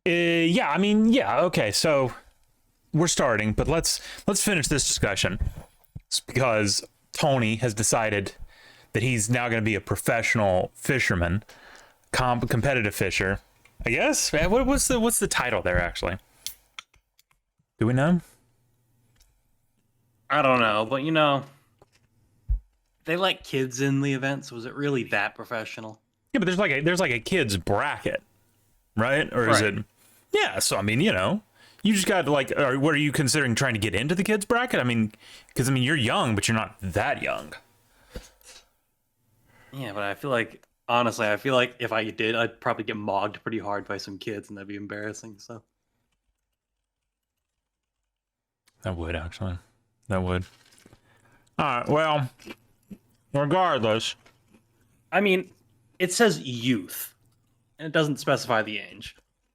Yeah, I mean, yeah, okay, so we're starting, but let's finish this discussion. It's because Tony has decided that he's now going to be a professional fisherman, competitive fisher. I guess. What's the title there actually? Do we know? I don't know, but they let kids in the event, so was it really that professional? Yeah, but there's like a kids bracket, right? Or is Right. it? Yeah. So I mean, you just got like, what are you considering trying to get into the kids bracket? I mean, because you're young, but you're not that young. Yeah, but honestly, I feel like if I did, I'd probably get mogged pretty hard by some kids, and that'd be embarrassing. So That would actually. That would. All right. Well, regardless. I mean, it says youth, and it doesn't specify the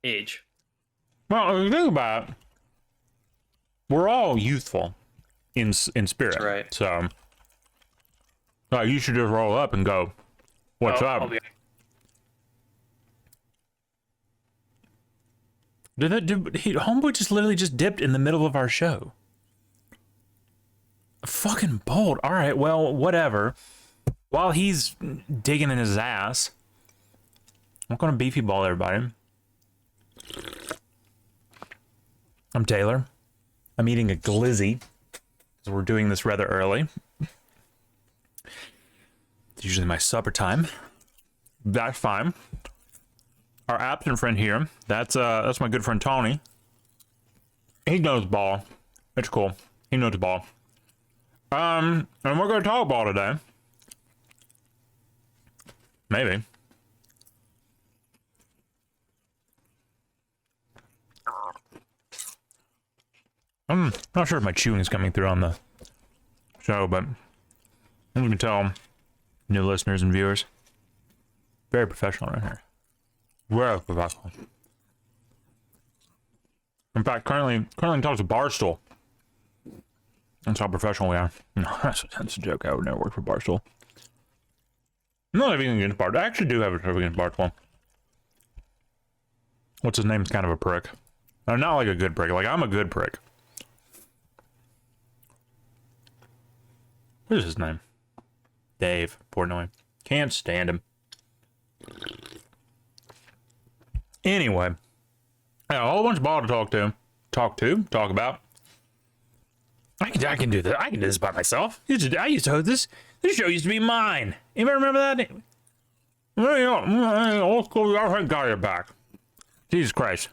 age. Well, if you think about it, we're all youthful in spirit. That's right. So, you should just roll up and go, "What's up?" Homeboy just literally just dipped in the middle of our show. Fucking bold. All right, well, whatever. While he's digging in his ass, I'm gonna beefy ball everybody. I'm Taylor. I'm eating a glizzy because we're doing this rather early. It's usually my supper time. That's fine. Our absent friend here, that's my good friend Tony. He knows ball. It's cool. He knows ball. And we're gonna talk ball today. Maybe. I'm not sure if my chewing is coming through on the show, but as you can tell, new listeners and viewers, very professional right here. Very professional. In fact, currently talks to Barstool. That's how professional we are. No, that's a joke. I would never work for Barstool. I'm not even against Barstool. I actually do have a trophy against Barstool. What's his name? Is kind of a prick. Not like a good prick. Like, I'm a good prick. What is his name? Dave Portnoy. Can't stand him. Anyway. Yeah, a whole bunch of ball to talk about. I can do that. I can do this by myself. I used to host this. This show used to be mine. Anybody remember that? Old school. Thank God you're back. Jesus Christ.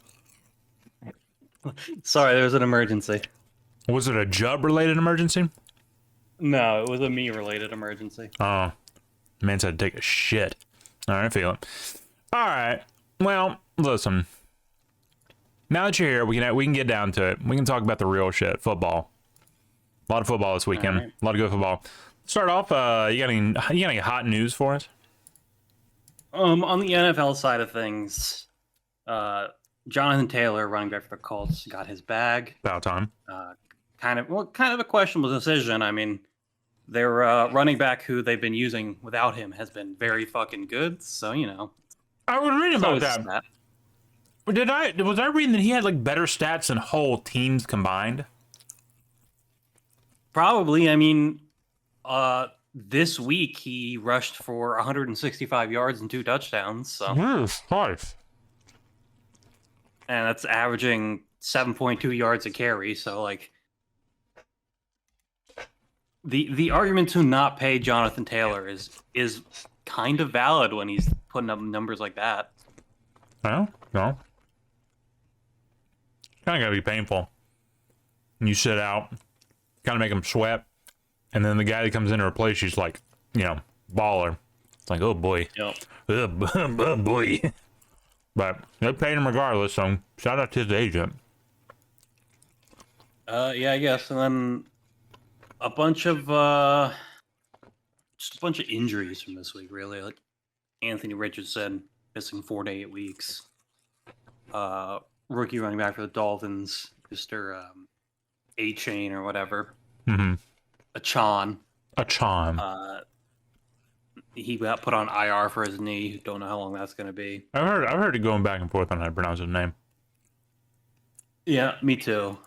Sorry, there was an emergency. Was it a Jub-related emergency? No, it was a me-related emergency. Oh, man's had to take a shit. All right, I feel it. All right. Well, listen. Now that you're here, we can get down to it. We can talk about the real shit. Football. A lot of football this weekend. Right. A lot of good football. Start off. You got any hot news for us? On the NFL side of things, Jonathan Taylor, running back for the Colts, got his bag. About time. Kind of a questionable decision. I mean, their running back who they've been using without him has been very fucking good. So I was reading about that. Was I reading that he had like better stats than whole teams combined? Probably. I mean, this week he rushed for 165 yards and 2 touchdowns. So nice. And that's averaging 7.2 yards a carry. So like, the argument to not pay Jonathan Taylor is kind of valid when he's putting up numbers like that. Well, no. Kind of gotta be painful. And you sit out, kind of make him sweat, and then the guy that comes in to replace you's like, baller. It's like, oh boy. Yep. Oh boy. But they paid him regardless, so shout out to his agent. Yeah, I guess. And then a bunch of injuries from this week, really. Like Anthony Richardson missing 4 to 8 weeks. Rookie running back for the Dolphins, Mr. A-Chain or whatever. Mm-hmm. Achan. He got put on IR for his knee. Don't know how long that's going to be. I've heard it going back and forth on how to pronounce his name. Yeah, me too.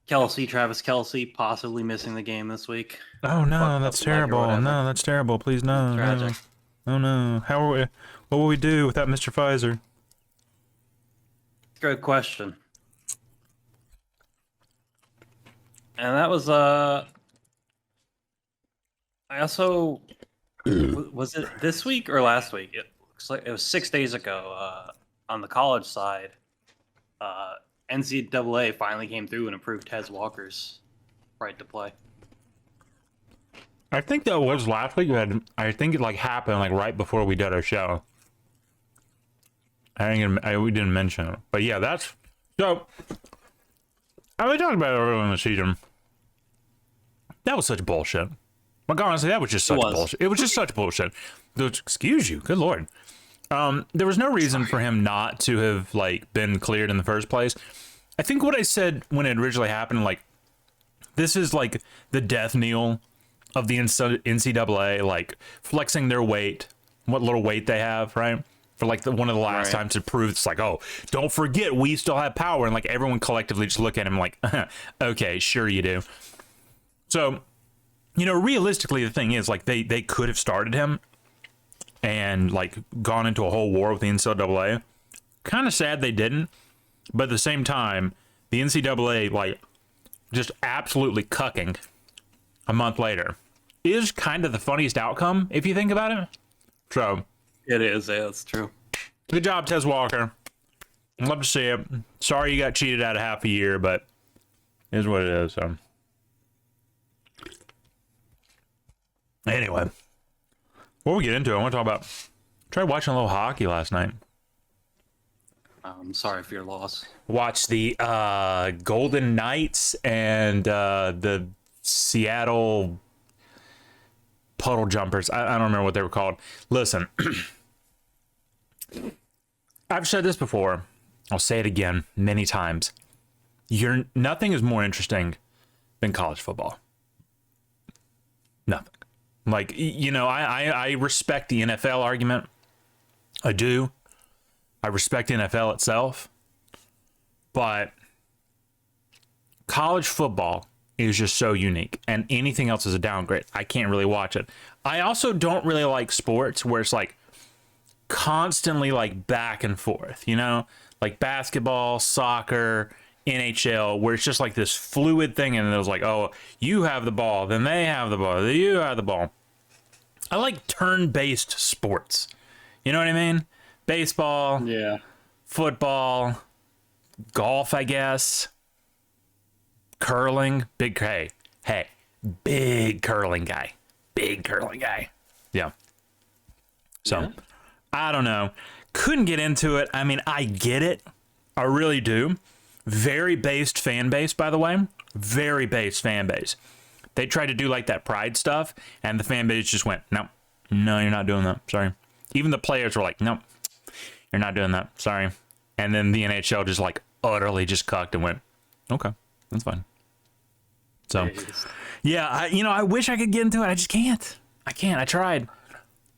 Travis Kelsey, possibly missing the game this week. Oh no, Fucked up that's leg or terrible. whatever. No, that's terrible. Please no, Tragic. no. Oh no. How are we? What will we do without Mr. Pfizer? Good question. And that was I also was it this week or last week? It looks like it was 6 days ago. On the college side, NCAA finally came through and approved Tez Walker's right to play. I think that was last week. I think it like happened like right before we did our show. We didn't mention it, but yeah, that's so. We talked about it earlier in the season. That was such bullshit. Like honestly, that was just such bullshit. It was just such bullshit. Excuse you, good lord. There was no reason for him not to have like been cleared in the first place. I think what I said when it originally happened, like this is like the death knell of the NCAA, like flexing their weight, what little weight they have, right? For like one of the last times to prove it's like, oh, don't forget we still have power, and like everyone collectively just look at him like, okay, sure you do. So, you know, realistically, the thing is like they could have started him and like gone into a whole war with the NCAA. Kind of sad they didn't, but at the same time, the NCAA like just absolutely cucking a month later is kind of the funniest outcome if you think about it. So It is, yeah, that's true. good job, Tez Walker. I'd love to see it. Sorry you got cheated out of half a year, but it is what it is. So anyway, before we get into it, I want to talk about. Tried watching a little hockey last night. I'm sorry for your loss. Watched the Golden Knights and the Seattle Puddle Jumpers. I don't remember what they were called. Listen, I've said this before. I'll say it again many times. Nothing is more interesting than college football. Nothing. Like, you know, I respect the NFL argument. I do. I respect the NFL itself. But college football is just so unique, and anything else is a downgrade. I can't really watch it. I also don't really like sports where it's like constantly like back and forth, you know, like basketball, soccer, NHL, where it's just like this fluid thing, and it was like, oh, you have the ball, then they have the ball, then you have the ball. I like turn-based sports. You know what I mean? Baseball, Yeah. football, golf, I guess. Curling, big curling guy. Big curling guy. Yeah. So, Yeah. I don't know. Couldn't get into it. I mean, I get it. I really do. Very based fan base, by the way. Very based fan base. They tried to do like that pride stuff, and the fan base just went, no, you're not doing that. Sorry. Even the players were like, no, you're not doing that. Sorry. And then the NHL just like utterly just cucked and went, okay, that's fine. So, yeah, I wish I could get into it. I just can't. I tried.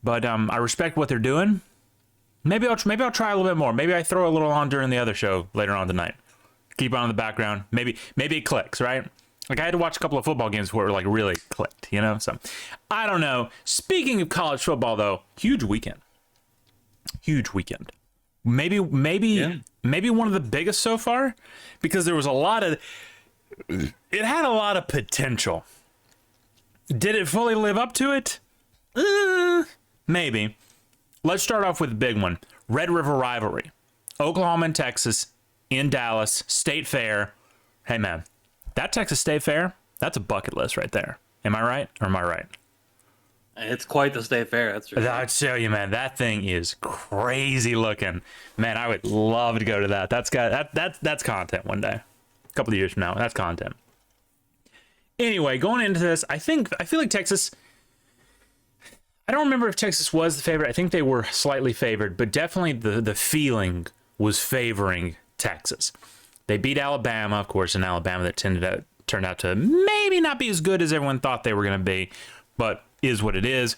But I respect what they're doing. Maybe I'll try a little bit more. Maybe I throw a little on during the other show later on tonight. Keep it on in the background. Maybe it clicks, right? Like I had to watch a couple of football games where it like really clicked, you know? So I don't know. Speaking of college football though, huge weekend. Maybe one of the biggest so far, because there was it had a lot of potential. Did it fully live up to it? Maybe. Let's start off with the big one. Red River Rivalry. Oklahoma and Texas in Dallas, State Fair. Hey man, that Texas State Fair, that's a bucket list right there. Am I right or am I right? It's quite the state fair. That's true. I tell you, man, that thing is crazy looking. Man, I would love to go to that. That's content one day. A couple of years from now, that's content. Anyway, going into this, I feel like Texas. I don't remember if Texas was the favorite. I think they were slightly favored, but definitely the feeling was favoring Texas. They beat Alabama, of course, in Alabama that turned out to maybe not be as good as everyone thought they were going to be, but is what it is.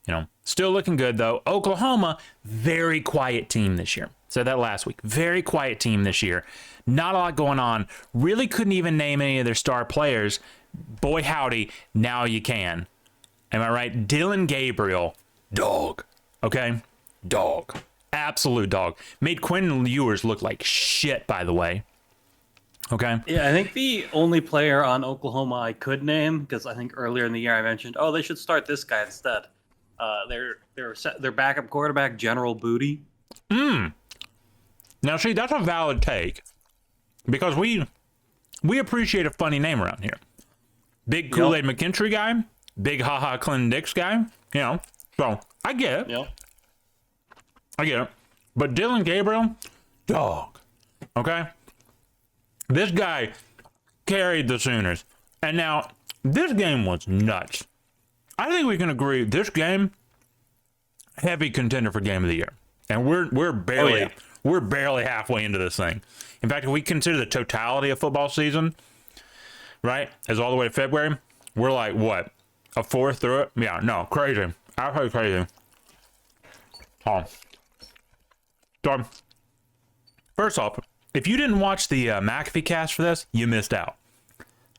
You know, still looking good though. Oklahoma, very quiet team this year. Said that last week. Very quiet team this year. Not a lot going on. Really couldn't even name any of their star players. Boy, howdy, now you can. Am I right? Dylan Gabriel, dog. Okay? Dog. Absolute dog. Made Quinn Ewers look like shit, by the way. Okay? Yeah, I think the only player on Oklahoma I could name, because I think earlier in the year I mentioned, they should start this guy instead. Their backup quarterback, General Booty. Now, see, that's a valid take. Because we appreciate a funny name around here. Big Kool-Aid McKinstry guy. Big haha Clinton Dix guy. You know, so I get it. Yep. I get it. But Dylan Gabriel, dog. Okay? This guy carried the Sooners. And now, this game was nuts. I think we can agree this game, heavy contender for game of the year. And we're barely halfway into this thing. In fact, if we consider the totality of football season, right, as all the way to February, we're like, what, a fourth through it? Yeah, no, crazy. Absolutely crazy. So, first off, if you didn't watch the McAfee cast for this, you missed out.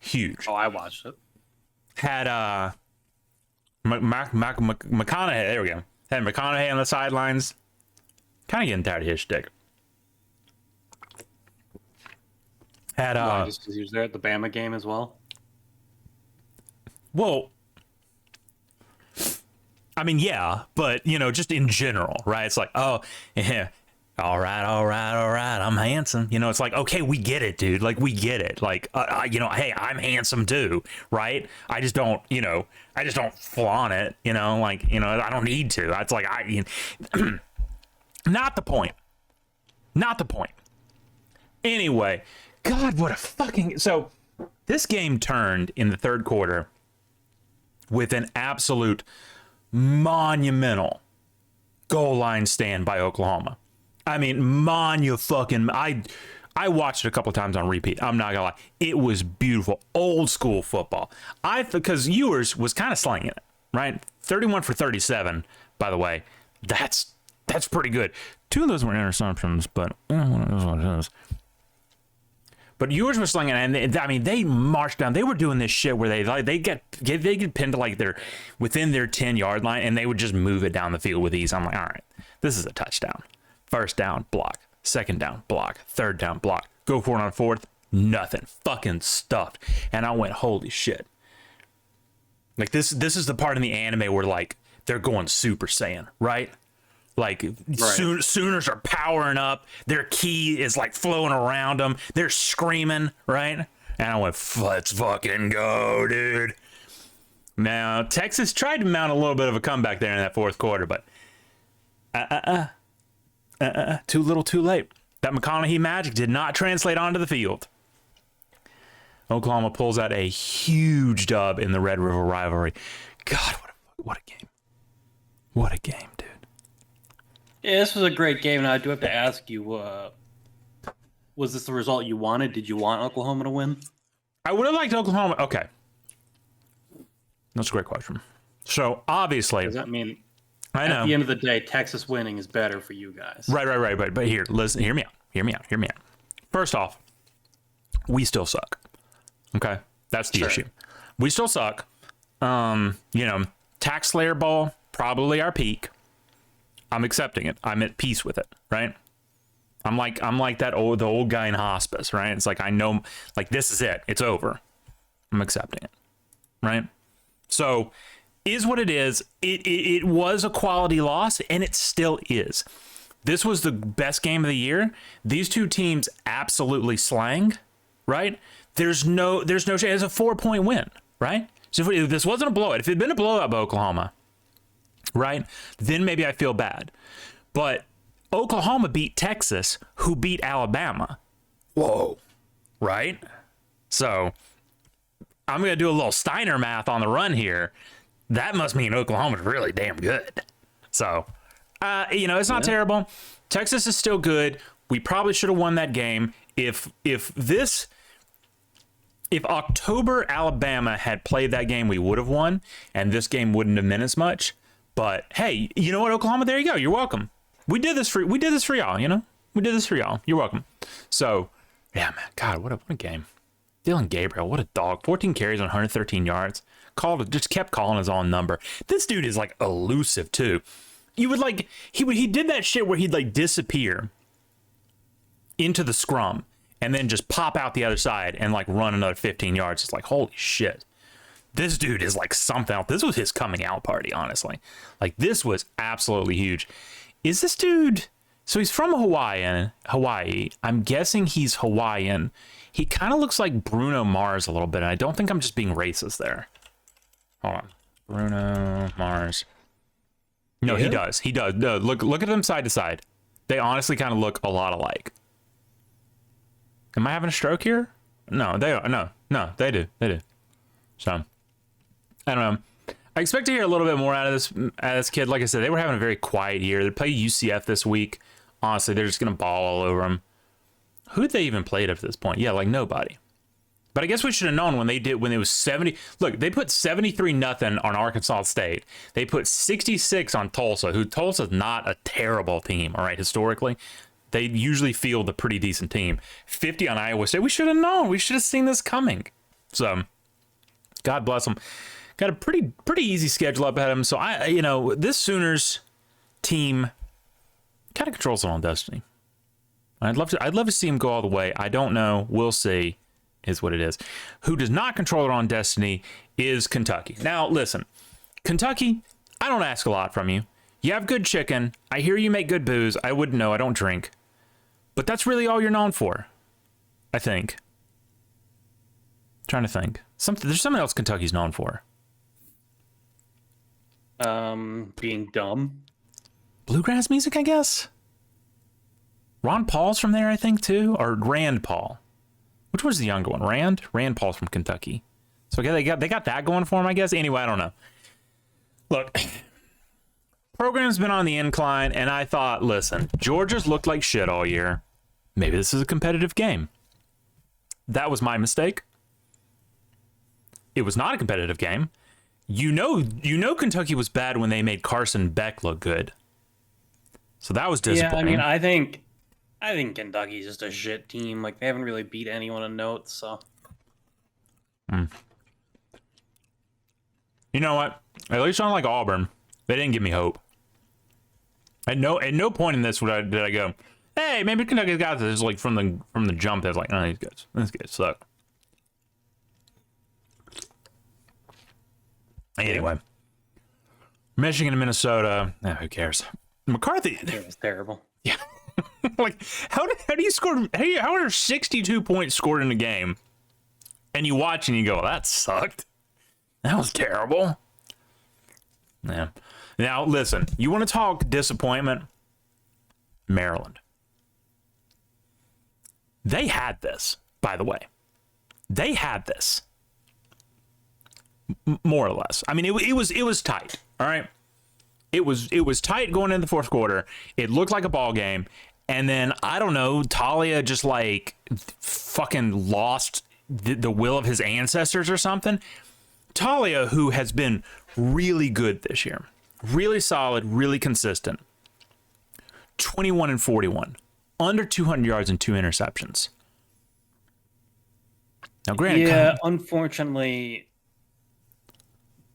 Huge. Oh, I watched it. Had McConaughey, there we go. Had McConaughey on the sidelines. Kind of getting tired of his shtick. Had just because he was there at the Bama game as well. Well, I mean, yeah, but just in general, right? It's like, oh, yeah, all right, I'm handsome. It's like, okay, we get it, dude. Like, we get it. Like, hey, I'm handsome too, right? I just don't, flaunt it. I don't need to. It's like not the point. Not the point. Anyway, God, what a fucking... So, this game turned in the third quarter with an absolute monumental goal line stand by Oklahoma. I mean, fucking... I watched it a couple of times on repeat. I'm not gonna lie. It was beautiful. Old school football. Because Ewers was kind of slinging it, right? 31 for 37, by the way. That's pretty good. 2 of those were interceptions, but one of those was. But Ewers was slinging, and they marched down. They were doing this shit where they get pinned to like they're within their 10-yard line, and they would just move it down the field with ease. I'm like, all right, this is a touchdown. First down, block. Second down, block. Third down, block. Go for it on fourth, nothing. Fucking stuffed. And I went, holy shit. Like this is the part in the anime where like they're going Super Saiyan, right? Like, right. Sooners are powering up. Their key is, like, flowing around them. They're screaming, right? And I went, let's fucking go, dude. Now, Texas tried to mount a little bit of a comeback there in that fourth quarter, but too little, too late. That McConaughey magic did not translate onto the field. Oklahoma pulls out a huge dub in the Red River rivalry. God, what a game. What a game, dude. Yeah, this was a great game, and I do have to ask you, was this the result you wanted? Did you want Oklahoma to win? I would have liked Oklahoma. Okay. That's a great question. So, obviously... Does that mean, I know. At the end of the day, Texas winning is better for you guys? Right. But here, listen, hear me out. First off, we still suck. Okay? That's the issue. We still suck. Tax Slayer Bowl, probably our peak. I'm accepting it. I'm at peace with it, right? I'm like the old guy in hospice, right? It's like I know, like this is it. It's over. I'm accepting it, right? So, is what it is. It was a quality loss, and it still is. This was the best game of the year. These two teams absolutely slang, right? There's no chance. It's a 4-point win, right? So if this wasn't a blowout, if it had been a blowout by Oklahoma, right, then maybe I feel bad. But Oklahoma beat Texas, who beat Alabama. Whoa. Right? So I'm going to do a little Steiner math on the run here. That must mean Oklahoma's really damn good. So, it's not terrible. Texas is still good. We probably should have won that game. If October Alabama had played that game, we would have won, and this game wouldn't have meant as much. But hey, you know what, Oklahoma? There you go. You're welcome. We did this for y'all. We did this for y'all. You're welcome. So, yeah, man. God, what a game. Dylan Gabriel, what a dog. 14 carries on 113 yards. Just kept calling his own number. This dude is like elusive too. You would like he did that shit where he'd like disappear into the scrum and then just pop out the other side and like run another 15 yards. It's like, holy shit. This dude is like something else. This was his coming out party, honestly. Like, this was absolutely huge. Is this dude... So he's from Hawaii. I'm guessing he's Hawaiian. He kind of looks like Bruno Mars a little bit, and I don't think I'm just being racist there. Hold on. Bruno Mars. No, he does. He does. No, look at them side to side. They honestly kind of look a lot alike. Am I having a stroke here? No, they are. No, they do. They do. So, I don't know. I expect to hear a little bit more out of this kid. Like I said, they were having a very quiet year. They play UCF this week. Honestly, they're just going to ball all over them. Who did they even play at this point? Yeah, like nobody. But I guess we should have known when it was 70. Look, they put 73-0 on Arkansas State. They put 66 on Tulsa, Tulsa's not a terrible team, all right, historically. They usually field a pretty decent team. 50 on Iowa State. We should have known. We should have seen this coming. So, God bless them. Got a pretty easy schedule up ahead of them. So, this Sooners team kind of controls their own destiny. I'd love to see him go all the way. I don't know. We'll see, is what it is. Who does not control their own destiny is Kentucky. Now, listen, Kentucky, I don't ask a lot from you. You have good chicken. I hear you make good booze. I wouldn't know. I don't drink. But that's really all you're known for, I think. Trying to think. There's something else Kentucky's known for. Being dumb. Bluegrass music, I guess. Ron Paul's from there, I think, too, or Rand Paul. Which was the younger one? Rand Paul's from Kentucky. So they got that going for him, I guess. Anyway, I don't know. Look, program's been on the incline, and I thought, listen, Georgia's looked like shit all year. Maybe this is a competitive game. That was my mistake. It was not a competitive game. You know Kentucky was bad when they made Carson Beck look good. So that was disappointing. Yeah, I think Kentucky's just a shit team. Like, they haven't really beat anyone of note, so. You know what? At least unlike Auburn, they didn't give me hope. At no point in this did I go, hey, maybe Kentucky's got this. Like from the jump, they was like, oh, these guys suck. Anyway, Michigan and Minnesota. Who cares? McCarthy. It was terrible. Yeah. Like, how do you score? How are 62 points scored in a game? And you watch and you go, that sucked. That was terrible. Yeah. Now, listen, you want to talk disappointment? Maryland. They had this, by the way. They had this. More or less. I mean, it was tight, all right? It was tight going into the fourth quarter. It looked like a ball game. And then, I don't know, Taulia just like fucking lost the will of his ancestors or something. Taulia, who has been really good this year, really solid, really consistent, 21-41, under 200 yards and 2 interceptions. Now, granted, unfortunately,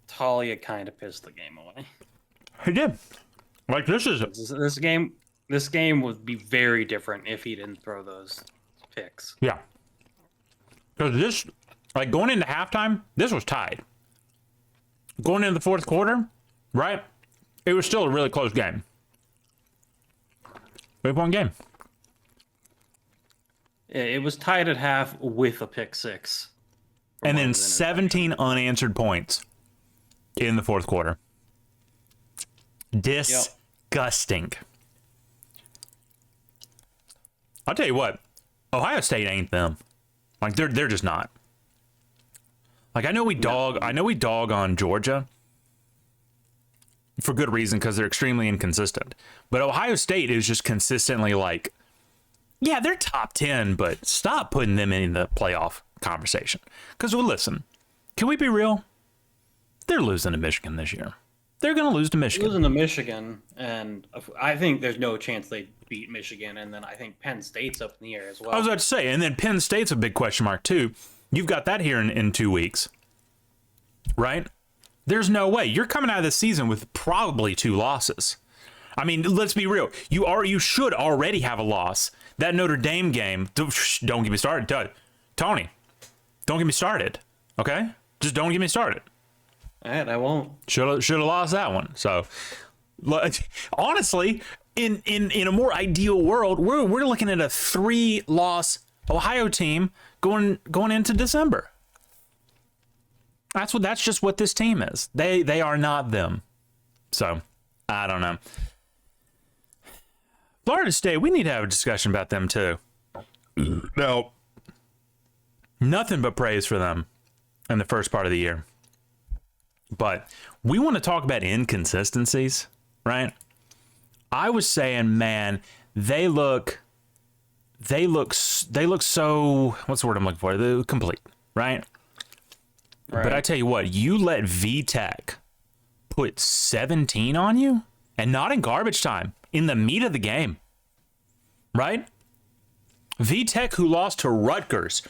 Taulia kind of pissed the game away. He did. Like, This game would be very different if he didn't throw those picks. Yeah. Because this, like, going into halftime, this was tied. Going into the fourth quarter, right? It was still a really close game. 3-point game. It was tied at half with a pick six. And then 17 unanswered points in the fourth quarter. Disgusting. Yep. I'll tell you what, Ohio State ain't them. Like, they're just not. Like, I know we dog on Georgia for good reason, because they're extremely inconsistent. But Ohio State is just consistently like, yeah, they're top 10, but stop putting them in the playoff conversation. Because, well, listen, can we be real? They're losing to Michigan this year. They're going to lose to Michigan. Losing to Michigan, and I think there's no chance they beat Michigan, and then I think Penn State's up in the air as well. I was about to say, and then Penn State's a big question mark too. You've got that here in 2 weeks, right? There's no way you're coming out of this season with probably 2 losses. I mean, let's be real. You should already have a loss. That Notre Dame game. Don't get me started, Tony. Don't get me started. Okay, just don't get me started. All right, I won't. Should have lost that one. So, honestly, in a more ideal world, we're looking at a 3-loss Ohio team going into December. That's just what this team is. They are not them. So, I don't know. Florida State, we need to have a discussion about them too. No. Nothing but praise for them in the first part of the year. But we want to talk about inconsistencies, right? I was saying, man, they look so, what's the word I'm looking for? They're complete, right? But I tell you what, you let VTech put 17 on you, and not in garbage time, in the meat of the game, right? VTech, who lost to Rutgers,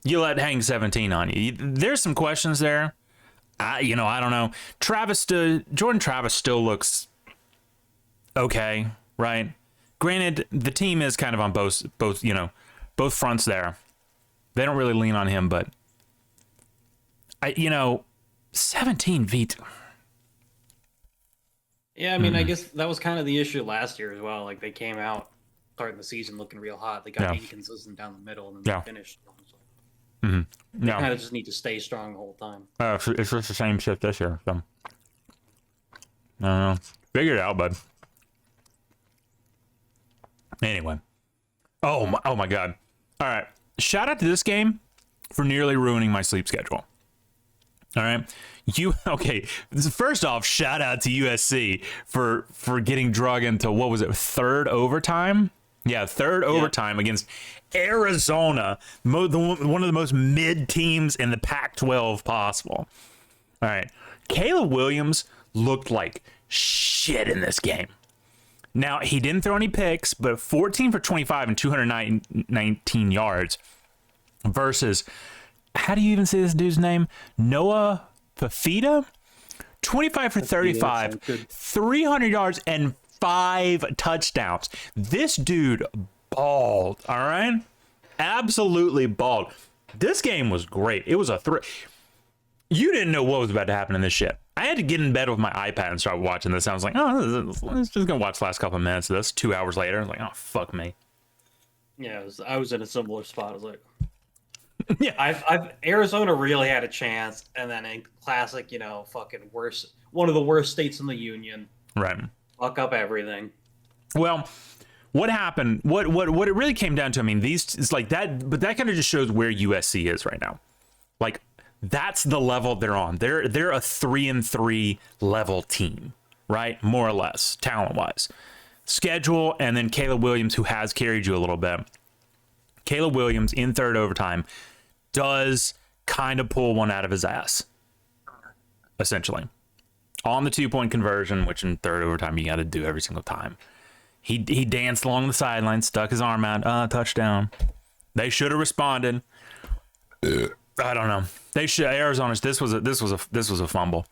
you let hang 17 on you. There's some questions there. I don't know. Jordan Travis still looks okay, right? Granted, the team is kind of on both fronts there. They don't really lean on him, but 17 feet. Yeah, I mean, I guess that was kind of the issue last year as well. Like, they came out starting the season looking real hot. They got inconsistent down the middle, and then they finished. So they kind of just need to stay strong the whole time. It's just the same shit this year. So. I don't know. Figure it out, bud. Anyway. Oh my God. All right. Shout out to this game for nearly ruining my sleep schedule. All right. First off, shout out to USC for getting drug into, what was it, third overtime? Yeah, third overtime against Arizona, one of the most mid teams in the Pac-12 possible. All right. Caleb Williams looked like shit in this game. Now, he didn't throw any picks, but 14 for 25 and 219 yards versus, how do you even say this dude's name? Noah Fafita? 25 for 35, 300 yards and 5 touchdowns. This dude balled, all right? Absolutely balled. This game was great. It was a You didn't know what was about to happen in this shit. I had to get in bed with my iPad and start watching this. I was like, let's just go watch the last couple of minutes of this. 2 hours later, I was like, oh, fuck me. Yeah, I was in a similar spot. I was like, yeah, Arizona really had a chance, and then in classic, fucking one of the worst states in the union. Right. Fuck up everything. Well, what happened? What it really came down to? I mean, it's like that, but that kind of just shows where USC is right now. Like, that's the level they're on. They're a 3-3 level team, right? More or less, talent-wise. Schedule, and then Caleb Williams, who has carried you a little bit. Caleb Williams in third overtime does kind of pull one out of his ass, essentially. On the 2-point conversion, which in third overtime you got to do every single time. He danced along the sideline, stuck his arm out, touchdown. They should have responded. I don't know. They should. Arizona's. This was a fumble.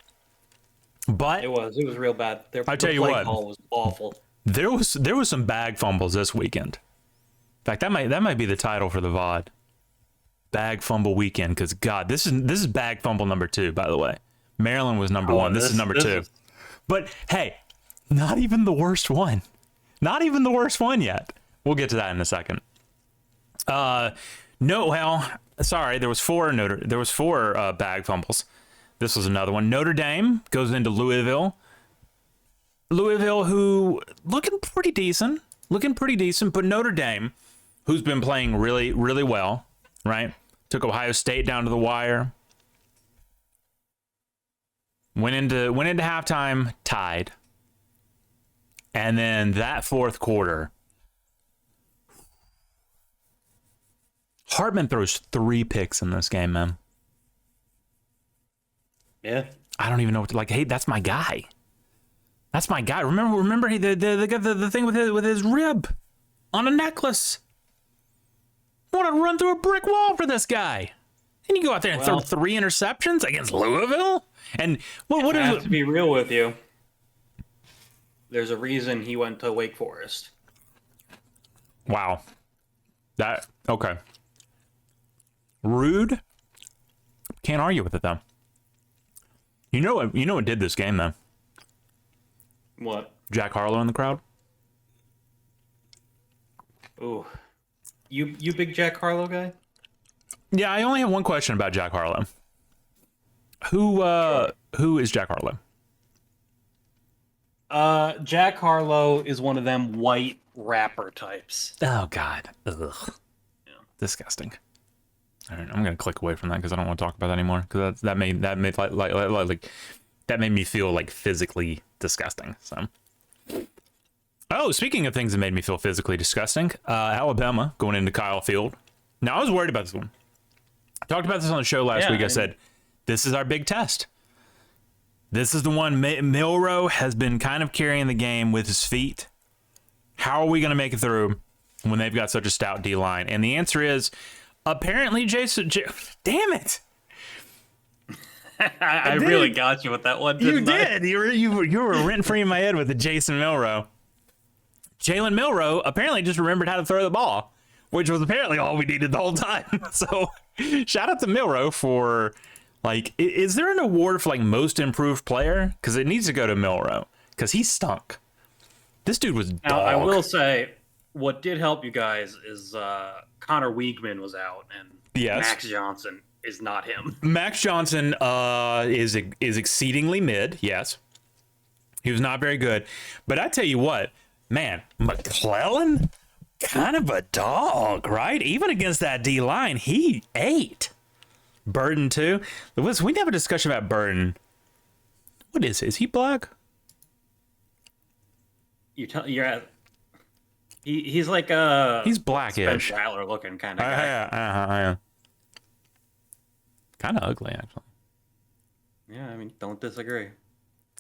But it was real bad. I tell you what, call was awful. There was some bag fumbles this weekend. In fact, that might be the title for the VOD. Bag fumble weekend, because God, this is bag fumble number 2, by the way. Maryland was number 1. This is number 2. But hey, not even the worst one. Not even the worst one yet. We'll get to that in a second. Sorry, there was 4 bag fumbles. This was another one. Notre Dame goes into Louisville. Louisville, who looking pretty decent, but Notre Dame, who's been playing really, really well, right? Took Ohio State down to the wire. Went into halftime tied. And then that fourth quarter, Hartman throws 3 picks in this game, man. Yeah. I don't even know what to, hey, that's my guy. That's my guy. Remember the thing with his rib on a necklace. I want to run through a brick wall for this guy. And you go out there and throw 3 interceptions against Louisville? And what I have to be real with you. There's a reason he went to Wake Forest. Wow. Okay. Rude. Can't argue with it though. You know what did this game though? What? Jack Harlow in the crowd. Ooh. You big Jack Harlow guy? Yeah, I only have one question about Jack Harlow. Who is Jack Harlow? Jack Harlow is one of them white rapper types. Oh God. Ugh. Yeah. Disgusting. All right, I'm gonna click away from that because I don't want to talk about that anymore. Because that made me feel like physically disgusting. So. Oh, speaking of things that made me feel physically disgusting, Alabama going into Kyle Field. Now I was worried about this one. I talked about this on the show last week. I said, this is our big test. This is the one Milroe has been kind of carrying the game with his feet. How are we going to make it through when they've got such a stout D-line? And the answer is, apparently, damn it. I really got you with that one, didn't I? You were rent-free in my head with the Jason Milroe. Jalen Milroe apparently just remembered how to throw the ball, which was apparently all we needed the whole time. So shout out to Milroe for, like, is there an award for, like, most improved player? Because it needs to go to Milroe because he stunk. This dude was dog. Now, I will say, what did help you guys is Connor Weigman was out, and Max Johnson is not him. Max Johnson is exceedingly mid, yes. He was not very good. But I tell you what, man, McClellan, kind of a dog, right? Even against that D-line, he ate. Burden, too. We didn't have a discussion about Burden. What is he black? He's like he's blackish. Spencer Rattler looking kind of guy. Yeah. Kind of ugly, actually. Yeah, I mean, don't disagree.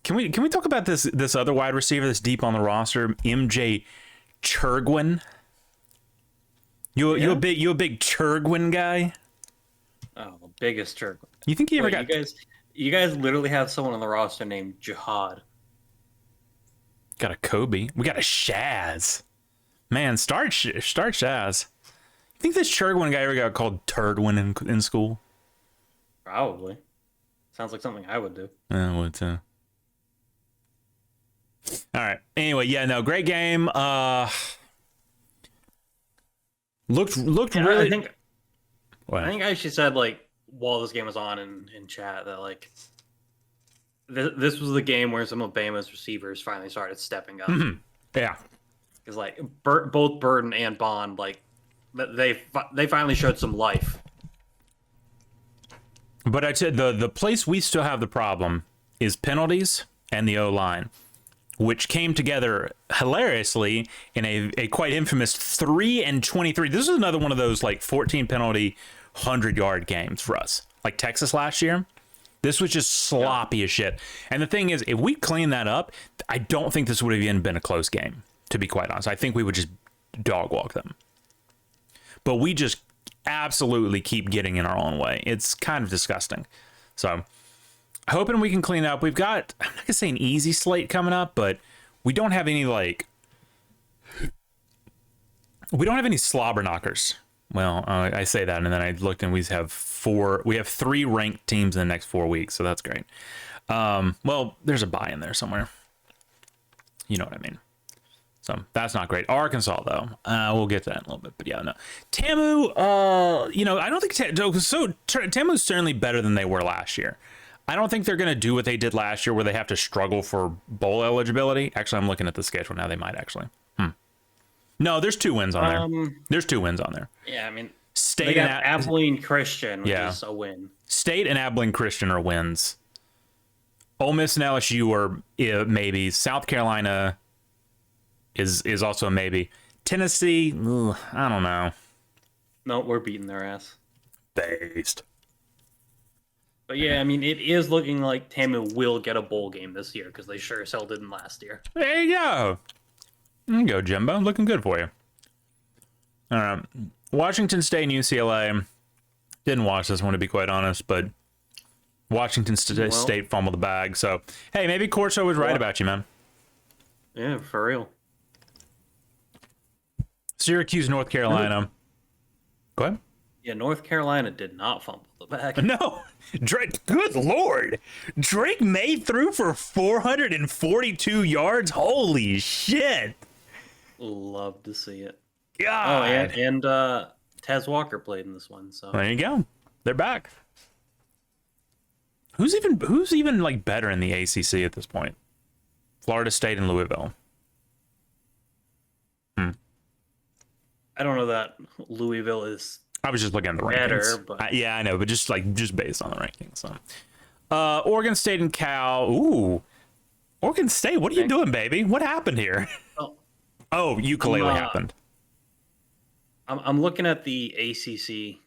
Can we talk about this other wide receiver that's deep on the roster, MJ Churgwin? You a big Churgwin guy? Oh, the biggest Churgwin. You think he ever got? You guys literally have someone on the roster named Jihad. Got a Kobe. We got a Shaz. Man, start Shaz. You think this Churgwin guy ever got called Turdwin in school? Probably. Sounds like something I would do. I would too. All right. Anyway, yeah, no, great game. Looked really. I think I actually said, like, while this game was on in chat, that, like, this was the game where some of Bama's receivers finally started stepping up. Mm-hmm. Yeah. Because, like, both Burden and Bond, like, they finally showed some life. But I said the place we still have the problem is penalties and the O-line, which came together hilariously in a quite infamous 3-23. This is another one of those, like, 14 penalty 100-yard games for us, like Texas last year. This was just sloppy as shit. And the thing is, if we clean that up, I don't think this would have even been a close game, to be quite honest. I think we would just dog walk them. But we just absolutely keep getting in our own way. It's kind of disgusting. So, hoping we can clean up. We've got, I'm not going to say an easy slate coming up, but we don't have any, like, we don't have any slobber knockers. Well, I say that, and then I looked, and we have 3 ranked teams in the next 4 weeks, so that's great. Well, there's a bye in there somewhere. You know what I mean. So that's not great. Arkansas, though, we'll get to that in a little bit. But yeah, no. TAMU, I don't think TAMU's certainly better than they were last year. I don't think they're going to do what they did last year, where they have to struggle for bowl eligibility. Actually, I'm looking at the schedule now. They might actually. No, there's 2 wins on there. There's 2 wins on there. Yeah, I mean, State they got Abilene Christian, which is a win. State and Abilene Christian are wins. Ole Miss and LSU are maybe. South Carolina is also a maybe. Tennessee, I don't know. No, we're beating their ass. Based. But yeah, I mean, it is looking like Tamu will get a bowl game this year because they sure as hell didn't last year. There you go. There you go, Jimbo. Looking good for you. Washington State and UCLA. Didn't watch this one, to be quite honest, but Washington State fumbled the bag. So, hey, maybe Corso was right about you, man. Yeah, for real. Syracuse, North Carolina. Go ahead. Yeah, North Carolina did not fumble the bag. No. Drake, good Lord. Drake May threw for 442 yards. Holy shit. Love to see it. God. Oh, and Taz Walker played in this one. So there you go. They're back. Who's even like better in the ACC at this point? Florida State and Louisville. I don't know that Louisville is. I was just looking at the better, rankings. but Yeah, I know, but just based on the rankings. So, Oregon State and Cal. Ooh, Oregon State. What are you doing, baby? What happened here? Oh, ukulele happened. I'm looking at the ACC,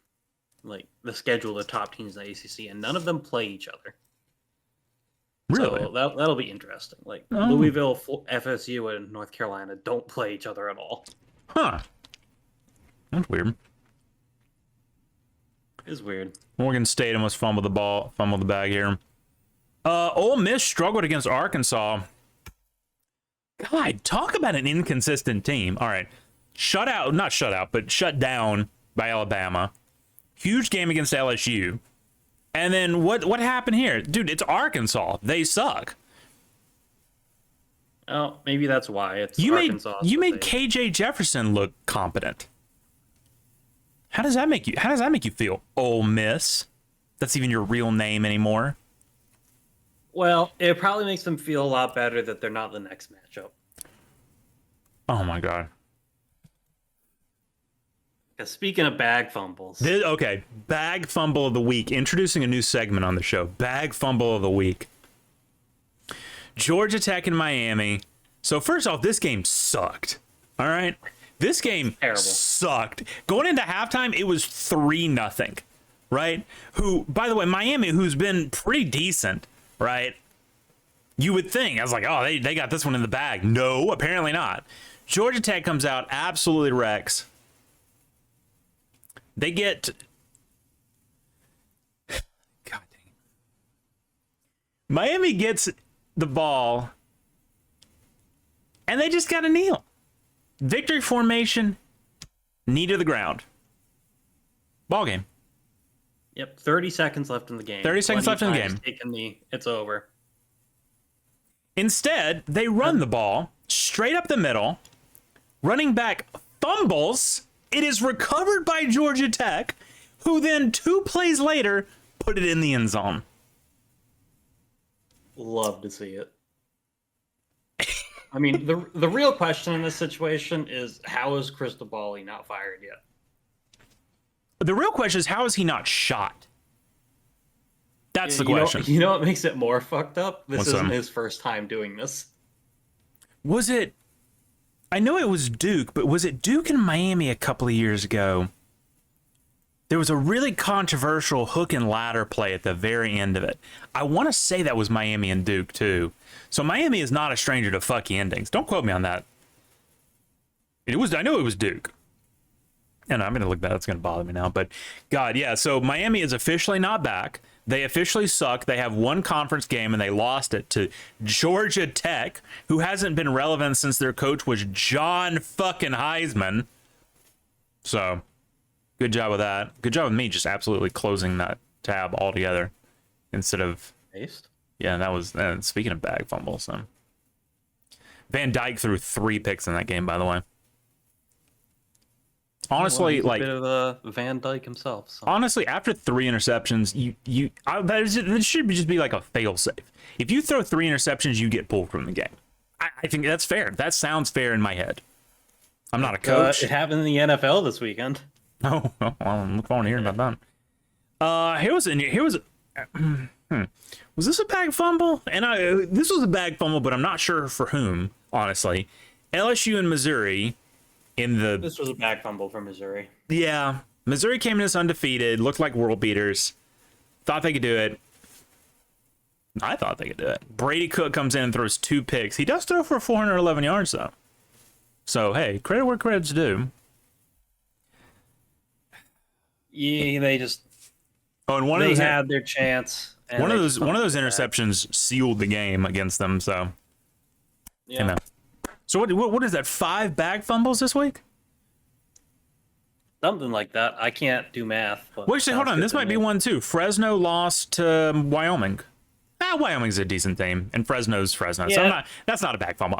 like the schedule of the top teams in the ACC, and none of them play each other. Really? So that'll be interesting. Like Louisville, FSU, and North Carolina don't play each other at all. Huh. That's weird. It's weird. Oregon State almost fumbled the bag here. Ole Miss struggled against Arkansas. God, talk about an inconsistent team. All right. Shut down by Alabama. Huge game against LSU. And then what happened here? Dude, it's Arkansas. They suck. Oh, maybe that's why. It's Arkansas. You made KJ Jefferson look competent. How does that make you feel? Ole Miss? That's even your real name anymore? Well, it probably makes them feel a lot better that they're not the next matchup. Oh my God. Speaking of bag fumbles. Bag fumble of the week. Introducing a new segment on the show. Bag fumble of the week. Georgia Tech and Miami. So first off, this game sucked. All right? This game sucked. Going into halftime, it was 3-0. Right? Who, by the way, Miami, who's been pretty decent, right? You would think. I was like, oh, they got this one in the bag. No, apparently not. Georgia Tech comes out, absolutely wrecks. They get... God dang it. Miami gets the ball, and they just got to kneel. Victory formation, knee to the ground. Ball game. Yep, 30 seconds left in the game. 30 seconds left in the game. Take a knee. It's over. Instead, they run the ball straight up the middle. Running back fumbles. It is recovered by Georgia Tech, who then 2 plays later put it in the end zone. Love to see it. I mean, the real question in this situation is, how is Cristobal not fired yet? The real question is, how is he not shot? That's the question. You know what makes it more fucked up? This What's isn't that? his first time doing this. Was it... I know it was Duke, but was it Duke and Miami a couple of years ago? There was a really controversial hook and ladder play at the very end of it. I want to say that was Miami and Duke, too. So Miami is not a stranger to fucky endings. Don't quote me on that. I know it was Duke. And I'm going to look that. It's going to bother me now. But, God, yeah. So Miami is officially not back. They officially suck. They have one conference game, and they lost it to Georgia Tech, who hasn't been relevant since their coach was John fucking Heisman. So, good job with that. Good job with me just absolutely closing that tab altogether instead of... Based? Yeah, that was... speaking of bag fumbles, Van Dyke threw 3 picks in that game, by the way. Honestly, he's a bit of a Van Dyke himself. So. Honestly, after 3 interceptions, that should just be like a fail-safe. If you throw 3 interceptions, you get pulled from the game. I think that's fair. That sounds fair in my head. I'm not a coach. It happened in the NFL this weekend. Oh, well, I'm looking forward to hearing about that. Was this a bag fumble? And this was a bag fumble, but I'm not sure for whom, honestly. LSU and Missouri. This was a bag fumble for Missouri. Yeah. Missouri came in as undefeated, looked like world beaters, thought they could do it. I thought they could do it. Brady Cook comes in and throws 2 picks. He does throw for 411 yards, though. So, hey, credit where credit's due. Yeah, they just... Oh, and they had their chance. One of those interceptions sealed the game against them, so... Yeah. Amen. So what is that, 5 bag fumbles this week? Something like that. I can't do math. But wait, hold on. This might be one, too. Fresno lost to Wyoming. Wyoming's a decent team, and Fresno's Fresno. Yeah. So that's not a bag fumble.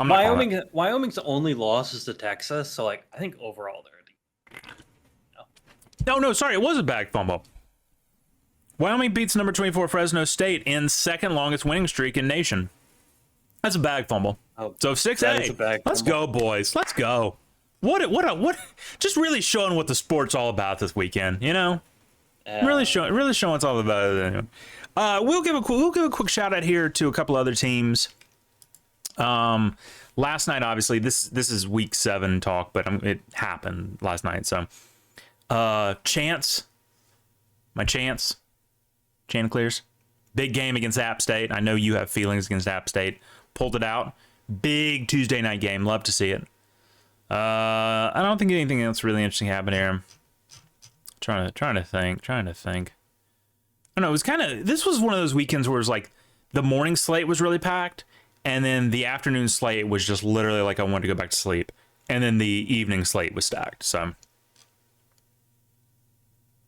Wyoming's only loss is to Texas, so like I think overall they're... No, sorry. It was a bag fumble. Wyoming beats number 24 Fresno State in second longest winning streak in nation. That's a bag fumble. Oh, so 6-8. Let's go, boys. Let's go. What? Just really showing what the sport's all about this weekend. You know, really showing what's all about. Anyway. We'll give a quick shout out here to a couple other teams. Last night, obviously, this is week 7 talk, but it happened last night. So, Chanticleers, big game against App State. I know you have feelings against App State. Pulled it out. Big Tuesday night game. Love to see it. I don't think anything else really interesting happened here. Trying to think. I don't know. It was this was one of those weekends where it was like the morning slate was really packed, and then the afternoon slate was just literally like I wanted to go back to sleep, and then the evening slate was stacked. So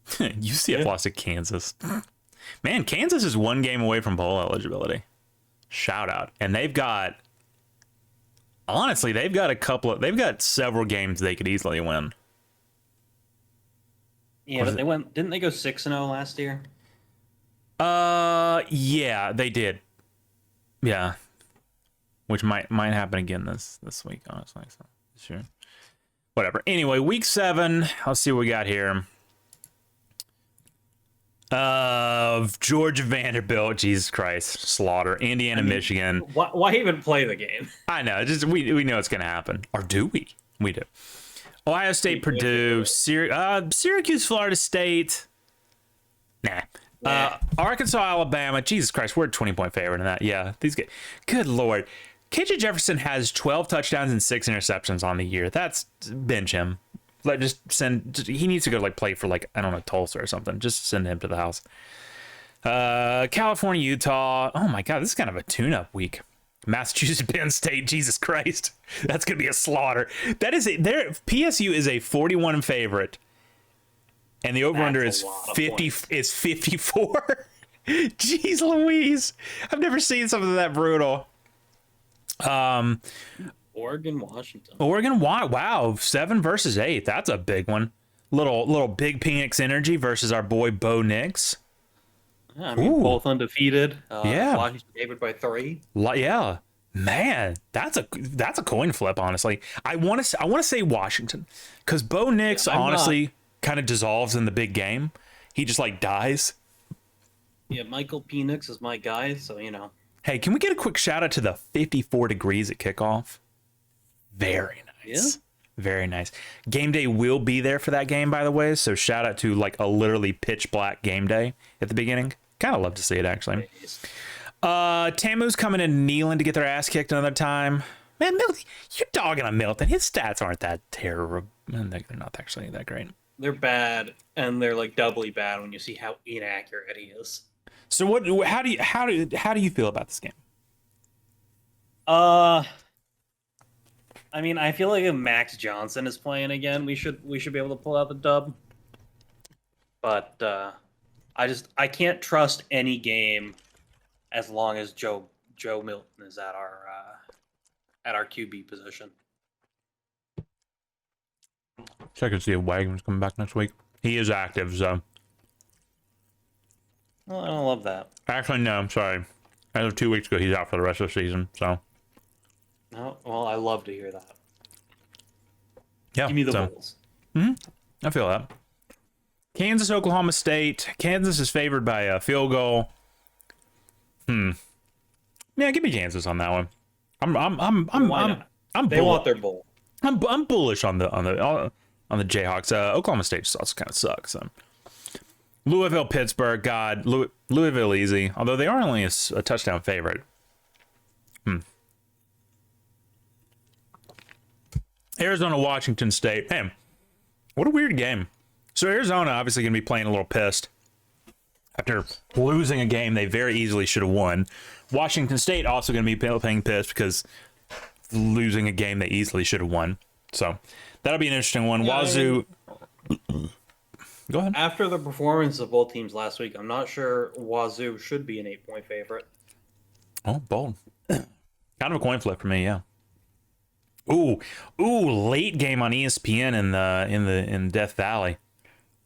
UCF lost to Kansas. Man, Kansas is 1 game away from bowl eligibility. Shout out. And they've got several games they could easily win. Yeah, but didn't they go 6-0 last year? Yeah, they did. Yeah. Which might happen again this week, honestly. So, sure. Whatever. Anyway, week 7, let's see what we got here. Georgia Vanderbilt, Jesus Christ, slaughter. Indiana, Michigan. Why even play the game? I know, just we know it's gonna happen, or do we? We do. Ohio State, Purdue, Syracuse, Florida State. Nah. Arkansas, Alabama. Jesus Christ, we're a 20-point favorite in that. Yeah, these guys. Good Lord, KJ Jefferson has 12 touchdowns and 6 interceptions on the year. That's bench him. He needs to go play for I don't know, Tulsa or something. Just send him to the house. California, Utah. Oh my God, this is kind of a tune-up week. Massachusetts, Penn State. Jesus Christ, that's gonna be a slaughter. That is PSU is a 41 favorite, and the over/under is 50. Is 54. Jeez Louise, I've never seen something that brutal. Oregon, Washington. Wow, 7 versus 8. That's a big one. Little Big Phoenix energy versus our boy Bo Nix. Yeah, I mean, both undefeated. Washington favored by 3. Yeah, man, that's a coin flip. Honestly, I want to say Washington because Bo Nix honestly kind of dissolves in the big game. He just dies. Yeah, Michael Penix is my guy, so you know. Hey, can we get a quick shout out to the 54 degrees at kickoff? Very nice. Yeah. Very nice. Game day will be there for that game, by the way. So shout out to a literally pitch black game day at the beginning. Kind of love to see it, actually. Tamu's coming in kneeling to get their ass kicked another time. Man, Milton, you're dogging on Milton. His stats aren't that terrible. They're not actually that great. They're bad, and they're doubly bad when you see how inaccurate he is. So how do you feel about this game? I mean, I feel like if Max Johnson is playing again, we should be able to pull out the dub. But I can't trust any game as long as Joe Milton is at our QB position. Check and see if Wagner's coming back next week. He is active, so. Well, I don't love that. Actually, no, I'm sorry. As of 2 weeks ago, he's out for the rest of the season, so. No, well, I love to hear that. Yeah. Give me the Bulls. I feel that. Kansas, Oklahoma State. Kansas is favored by a field goal. Yeah, give me Kansas on that one. They want their bowl. I'm bullish on the Jayhawks. Oklahoma State just also kind of sucks. So. Louisville, Pittsburgh. God, Louisville easy. Although they are only a touchdown favorite. Arizona, Washington State. Man, what a weird game. So Arizona obviously going to be playing a little pissed after losing a game they very easily should have won. Washington State also going to be playing pissed because losing a game they easily should have won. So that'll be an interesting one. Yeah, Wazoo. Go ahead. After the performance of both teams last week, I'm not sure Wazoo should be an 8-point favorite. Oh, bold. Kind of a coin flip for me, yeah. Ooh, late game on ESPN in Death Valley.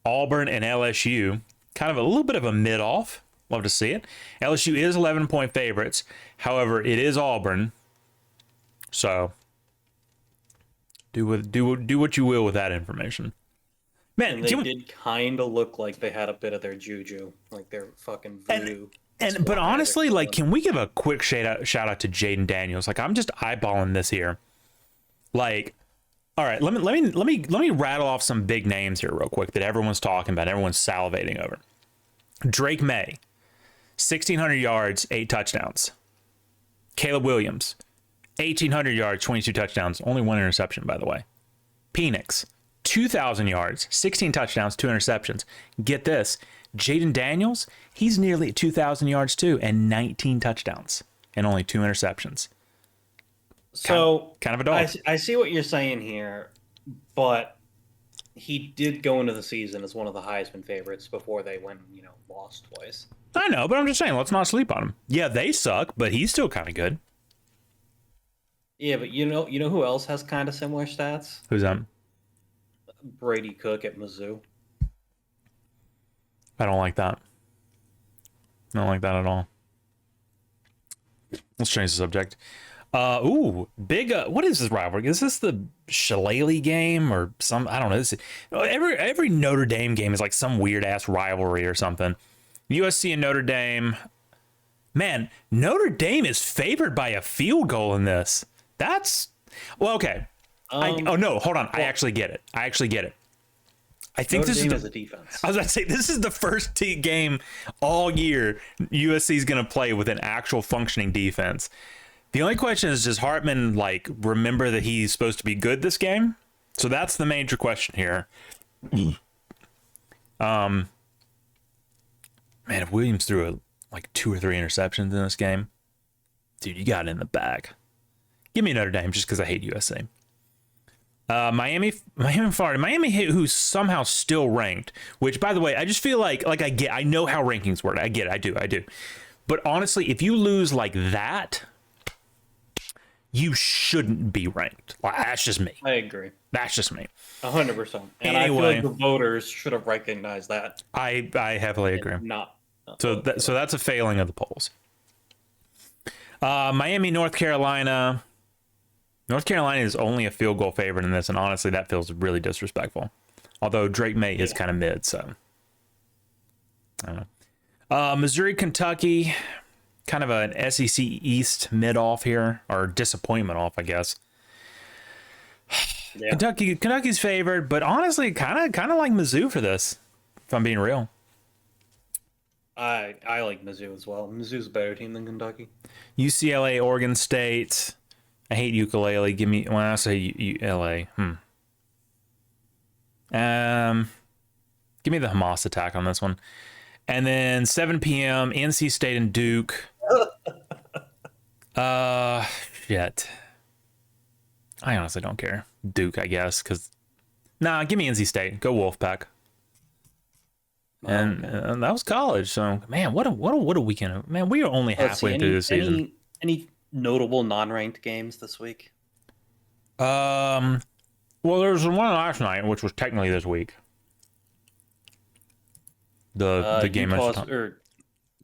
Auburn and LSU. Kind of a little bit of a mid-off. Love to see it. LSU is 11-point favorites. However, it is Auburn. So do what you will with that information. Man, and they did kind of look like they had a bit of their juju, like their fucking voodoo. But honestly, like, can we give a quick shout out to Jaden Daniels? Like, I'm just eyeballing this here. Like, all right, let me rattle off some big names here real quick that everyone's talking about, everyone's salivating over. Drake May, 1,600 yards, 8 touchdowns. Caleb Williams, 1,800 yards, 22 touchdowns, only 1 interception, by the way. Penix, 2,000 yards, 16 touchdowns, 2 interceptions. Get this, Jaden Daniels, he's nearly 2,000 yards too, and 19 touchdowns, and only 2 interceptions. So kind of a dog. I see what you're saying here, but he did go into the season as one of the Heisman favorites before they went, lost twice. I know, but I'm just saying, let's not sleep on him. Yeah, they suck, but he's still kind of good. Yeah, but you know who else has kind of similar stats? Who's that? Brady Cook at Mizzou. I don't like that. I don't like that at all. Let's change the subject. Big. What is this rivalry? Is this the Shillelagh game or some? I don't know. Every Notre Dame game is like some weird ass rivalry or something. USC and Notre Dame. Man, Notre Dame is favored by a field goal in this. That's okay. No, hold on. I actually get it. I think Notre this Dame is a defense. I was about to say this is the first game all year USC is going to play with an actual functioning defense. The only question is, does Hartman remember that he's supposed to be good this game? So that's the major question here. Man, if Williams threw 2 or 3 interceptions in this game, dude, you got it in the bag. Give me Notre Dame just because I hate USC. Miami, Florida. Miami, who's somehow still ranked, which, by the way, I just feel like I know how rankings work. I get it. I do. But honestly, if you lose like that, you shouldn't be ranked. That's just me. I agree. That's just me. 100%. And anyway, I feel like the voters should have recognized that. I heavily agree. So that's a failing of the polls. Miami, North Carolina. North Carolina is only a field goal favorite in this, and honestly, that feels really disrespectful. Although Drake May is kind of mid, so I don't know. Missouri, Kentucky, kind of an SEC East mid-off here, or disappointment off, I guess. Yeah. Kentucky's favored, but honestly, kind of like Mizzou for this, if I'm being real. I like Mizzou as well. Mizzou's a better team than Kentucky. UCLA, Oregon State. I hate ukulele. Give me when I say LA. Give me the Hamas attack on this one. And then 7 p.m. NC State and Duke. Shit. I honestly don't care. Duke, I guess, because give me NC State. Go Wolfpack. And that was college. So man, what a weekend. Man, we are only halfway through the season. Any notable non-ranked games this week? Well, there was one last night, which was technically this week. The game or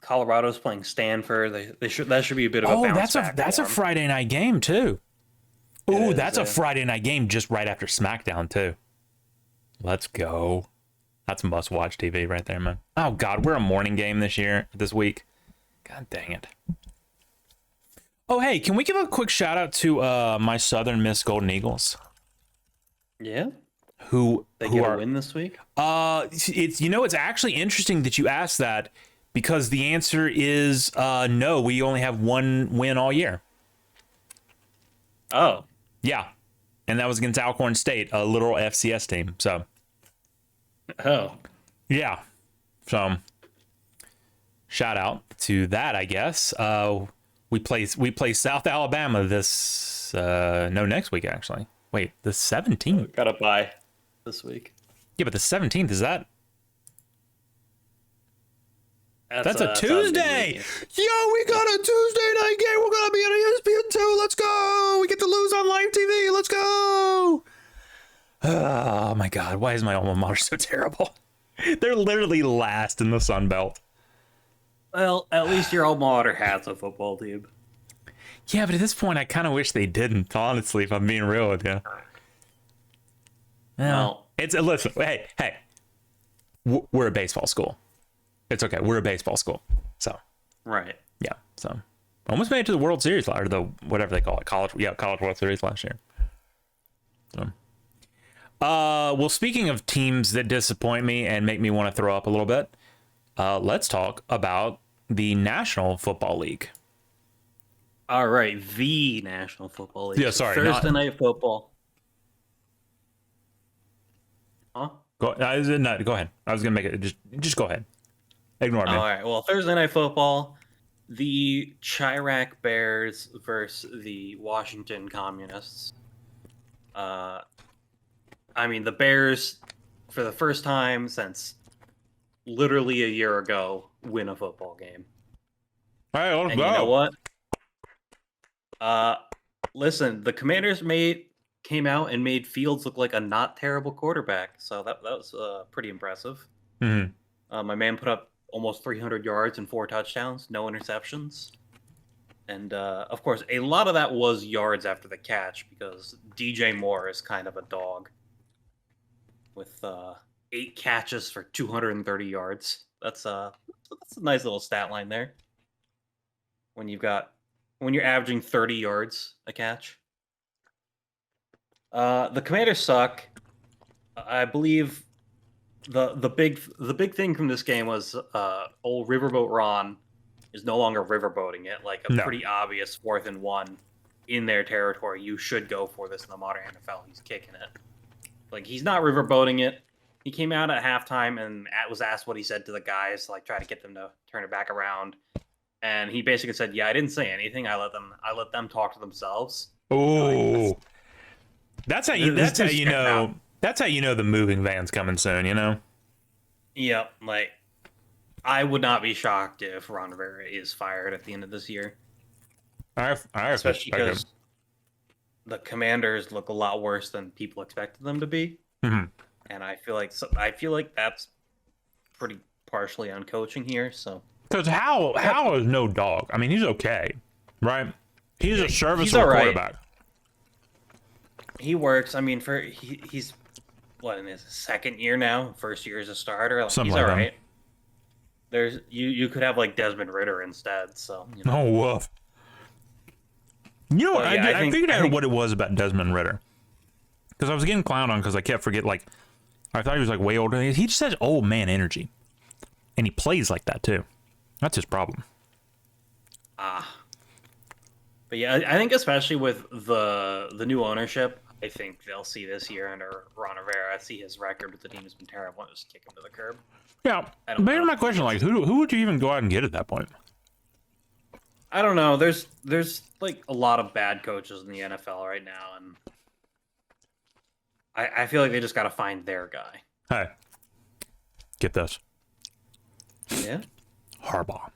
Colorado's playing Stanford. That should be a bit of a bounce back. That's a Friday night game too. Ooh, that's a Friday night game just right after SmackDown too. Let's go. That's must-watch TV right there, man. Oh God, we're a morning game this week. God dang it. Oh, hey, can we give a quick shout out to my Southern Miss Golden Eagles? Yeah. They get a win this week? It's it's actually interesting that you asked that, because the answer is no. We only have one win all year. Oh. Yeah. And that was against Alcorn State, a literal FCS team. So. Oh. Yeah. So. Shout out to that, I guess. We play South Alabama next week, actually. Wait, the 17th. Got a bye this week. Yeah, but the 17th, is that? That's a Tuesday. Yo, we got a Tuesday night game. We're going to be on ESPN2. Let's go. We get to lose on live TV. Let's go. Oh, my God. Why is my alma mater so terrible? They're literally last in the Sun Belt. Well, at least your alma mater has a football team. Yeah, but at this point, I kind of wish they didn't, honestly, if I'm being real with you. Well, listen, hey. We're a baseball school. It's okay. We're a baseball school. So. Right. Yeah. So. Almost made it to the World Series, or the whatever they call it. College World Series last year. So. Well, speaking of teams that disappoint me and make me want to throw up a little bit, let's talk about the National Football League. All right, the National Football League. Yeah, sorry. Thursday Night Football. Huh? Go ahead. I was gonna make it. Just go ahead. Ignore me. All right. Well, Thursday Night Football, the Chirac Bears versus the Washington Communists. The Bears, for the first time since literally a year ago, win a football game. Hey, let's go. You know what? Listen, the Commanders came out and made Fields look like a not terrible quarterback, so that was pretty impressive. Mm-hmm. My man put up almost 300 yards and 4 touchdowns, no interceptions. And, of course, a lot of that was yards after the catch, because DJ Moore is kind of a dog with 8 catches for 230 yards. That's a nice little stat line there. When you're averaging 30 yards a catch. The Commanders suck. I believe the big thing from this game was old Riverboat Ron is no longer riverboating it, like a pretty obvious 4th and 1 in their territory. You should go for this in the modern NFL. He's kicking it. Like, he's not riverboating it. He came out at halftime and was asked what he said to the guys, like try to get them to turn it back around. And he basically said, "Yeah, I didn't say anything. I let them talk to themselves." Oh, that's how you know the moving van's coming soon. You know. Yep. Like, I would not be shocked if Ron Rivera is fired at the end of this year. Especially because the Commanders look a lot worse than people expected them to be, and I feel like that's pretty partially on coaching here. So. Because Howell is no dog. I mean, he's okay, right? He's a serviceable quarterback. He works. I mean, he's what, in his second year now? First year as a starter. Like, he's all right. There's you could have like Desmond Ridder instead. So. You know. Oh, woof. I figured out what it was about Desmond Ridder, because I was getting clowned on because I kept forgetting. Like, I thought he was like way older. He just has old man energy, and he plays like that too. That's his problem. But yeah, I think especially with the new ownership, I think they'll see this year under Ron Rivera. See his record with the team has been terrible, and just kick him to the curb. Yeah, but here's my question: like, who would you even go out and get at that point? I don't know. There's like a lot of bad coaches in the NFL right now, and I feel like they just got to find their guy. Hey, get this. Yeah. Harbaugh.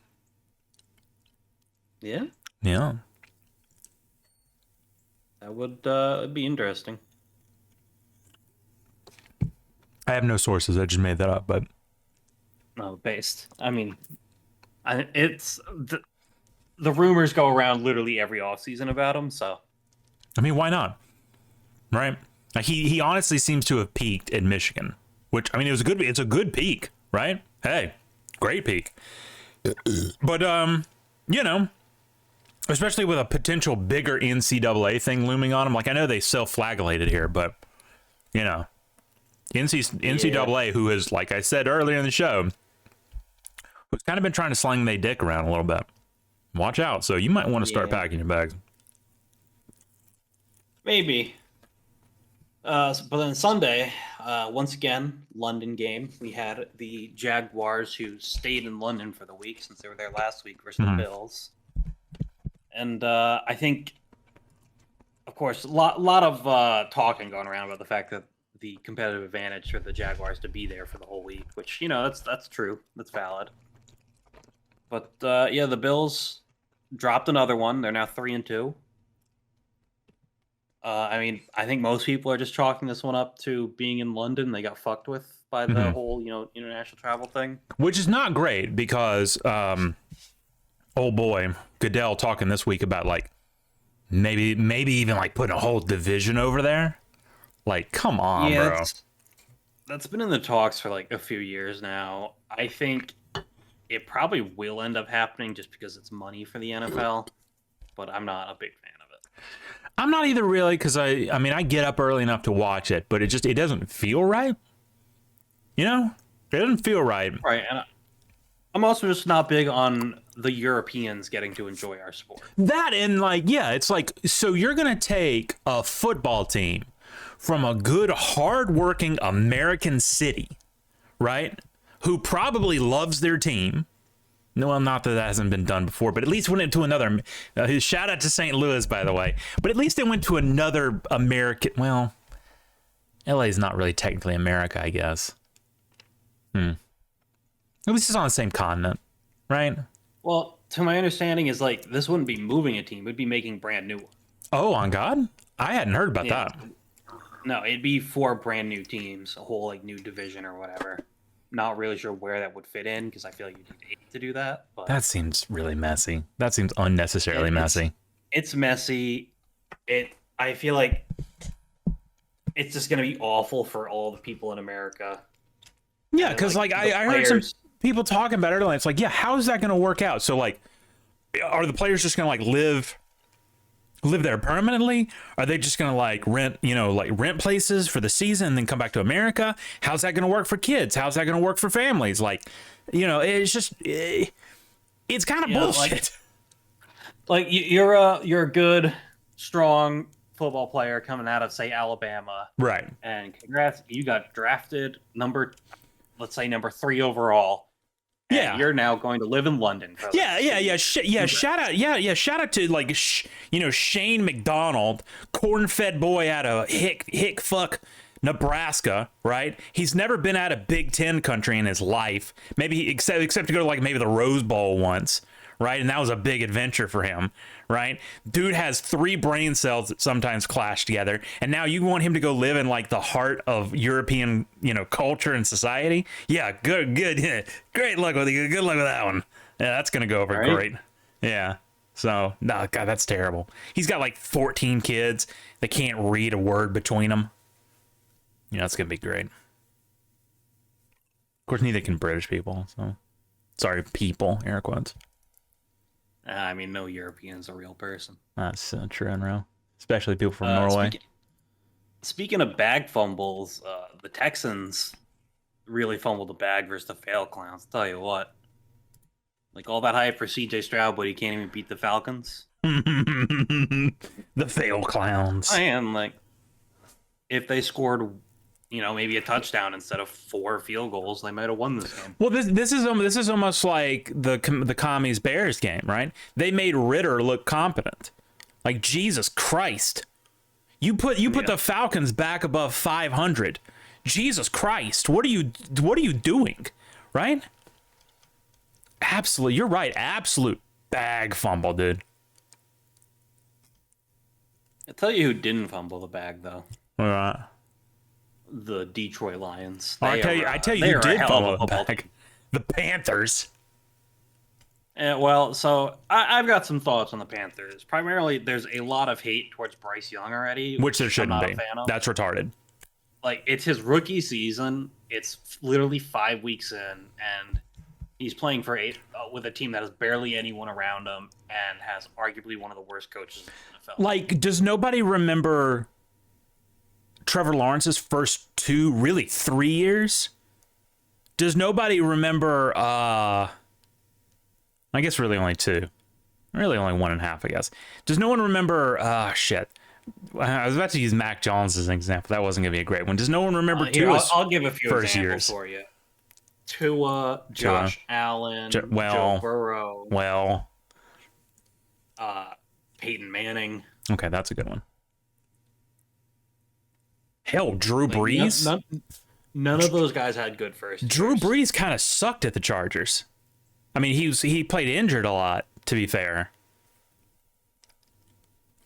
Yeah? Yeah. That would be interesting. I have no sources. I just made that up, but... No, based. I mean, it's... The rumors go around literally every offseason about him, so... I mean, why not? Right? Like, he honestly seems to have peaked in Michigan, which, I mean, it's a good peak, right? Hey, great peak. But, especially with a potential bigger NCAA thing looming on them. Like, I know they self-flagellated here, but, NCAA, who is, like I said earlier in the show, who's kind of been trying to sling their dick around a little bit. Watch out. So you might want to start packing your bags. Maybe. But then Sunday, once again, London game. We had the Jaguars, who stayed in London for the week since they were there last week, versus the Bills. And I think, of course, a lot of talking going around about the fact that the competitive advantage for the Jaguars to be there for the whole week, which, that's true. That's valid. But, the Bills dropped another one. They're now 3-2. I think most people are just chalking this one up to being in London. They got fucked with by the whole, international travel thing. Which is not great because, oh boy, Goodell talking this week about, like, maybe even, like, putting a whole division over there. Like, come on, bro. That's been in the talks for, like, a few years now. I think it probably will end up happening just because it's money for the NFL, but I'm not a big fan of it. I'm not either, really, because I get up early enough to watch it, but it doesn't feel right. It doesn't feel right. Right, and I'm also just not big on the Europeans getting to enjoy our sport. That and, like, it's like, so you're going to take a football team from a good, hardworking American city, right, who probably loves their team. Well, not that hasn't been done before, but at least went into another. Shout out to St. Louis, by the way. But at least they went to another American. Well, LA is not really technically America, I guess. At least it's on the same continent, right? Well, to my understanding, is like this wouldn't be moving a team; it'd be making brand new one. Oh, on God, I hadn't heard about that. No, it'd be 4 brand new teams, a whole like new division or whatever. Not really sure where that would fit in because I feel like you need 8 to do that. But that seems really messy. That seems unnecessarily messy. It's messy. I feel like it's just going to be awful for all the people in America. Yeah, because like I heard some people talking about it earlier. It's like, how is that going to work out? So like, are the players just going to like live there permanently? Are they just going to like rent places for the season and then come back to America? How's that going to work for kids? How's that going to work for families? Like, it's just, it's kind of bullshit. Like you're a good, strong football player coming out of, say, Alabama. Right. And congrats, you got drafted number 3 overall. And you're now going to live in London. Shout out to like Shane McDonald, corn-fed boy out of hick fuck Nebraska, right? He's never been out of Big Ten country in his life, maybe except to go to like maybe the Rose Bowl once, right? And that was a big adventure for him, right? Dude has 3 brain cells that sometimes clash together, and now you want him to go live in like the heart of European, culture and society? Yeah, good, yeah. Great luck with you. Good luck with that one. Yeah, that's gonna go over great. Yeah. So, no, God, that's terrible. He's got like 14 kids. They can't read a word between them. It's gonna be great. Of course, neither can British people. So, sorry, people, air quotes. No European's a real person. That's true and real. Especially people from Norway. Speaking of bag fumbles, the Texans really fumbled the bag versus the fail clowns. I'll tell you what. Like, all that hype for C.J. Stroud, but he can't even beat the Falcons. The fail clowns. And, like, if they scored, maybe a touchdown instead of 4 field goals, they might have won this game. Well, this is almost like the Commies Bears game, right? They made Ritter look competent. Like, Jesus Christ. You put the Falcons back above 500. Jesus Christ. What are you doing? Right? Absolutely. You're right. Absolute bag fumble, dude. I'll tell you who didn't fumble the bag, though. All right. The Detroit Lions. I tell you, you did fumble the bag. The Panthers. So I've got some thoughts on the Panthers. Primarily, there's a lot of hate towards Bryce Young already, which there shouldn't be. That's retarded. Like, it's his rookie season. It's literally 5 weeks in, and he's playing for with a team that has barely anyone around him and has arguably one of the worst coaches in the NFL. Like, does nobody remember Trevor Lawrence's first 3 years? Does nobody remember, I guess really only 2. Really only 1.5, I guess. Does no one remember, shit. I was about to use Mac Jones as an example. That wasn't going to be a great one. Does no one remember Tua's I'll give a few first examples years? for you. Tua, Josh Allen, Joe Burrow. Peyton Manning. Okay, that's a good one. Hell, Drew Brees? None of those guys had good first Drew years. Brees kind of sucked at the Chargers. I mean, he played injured a lot, to be fair.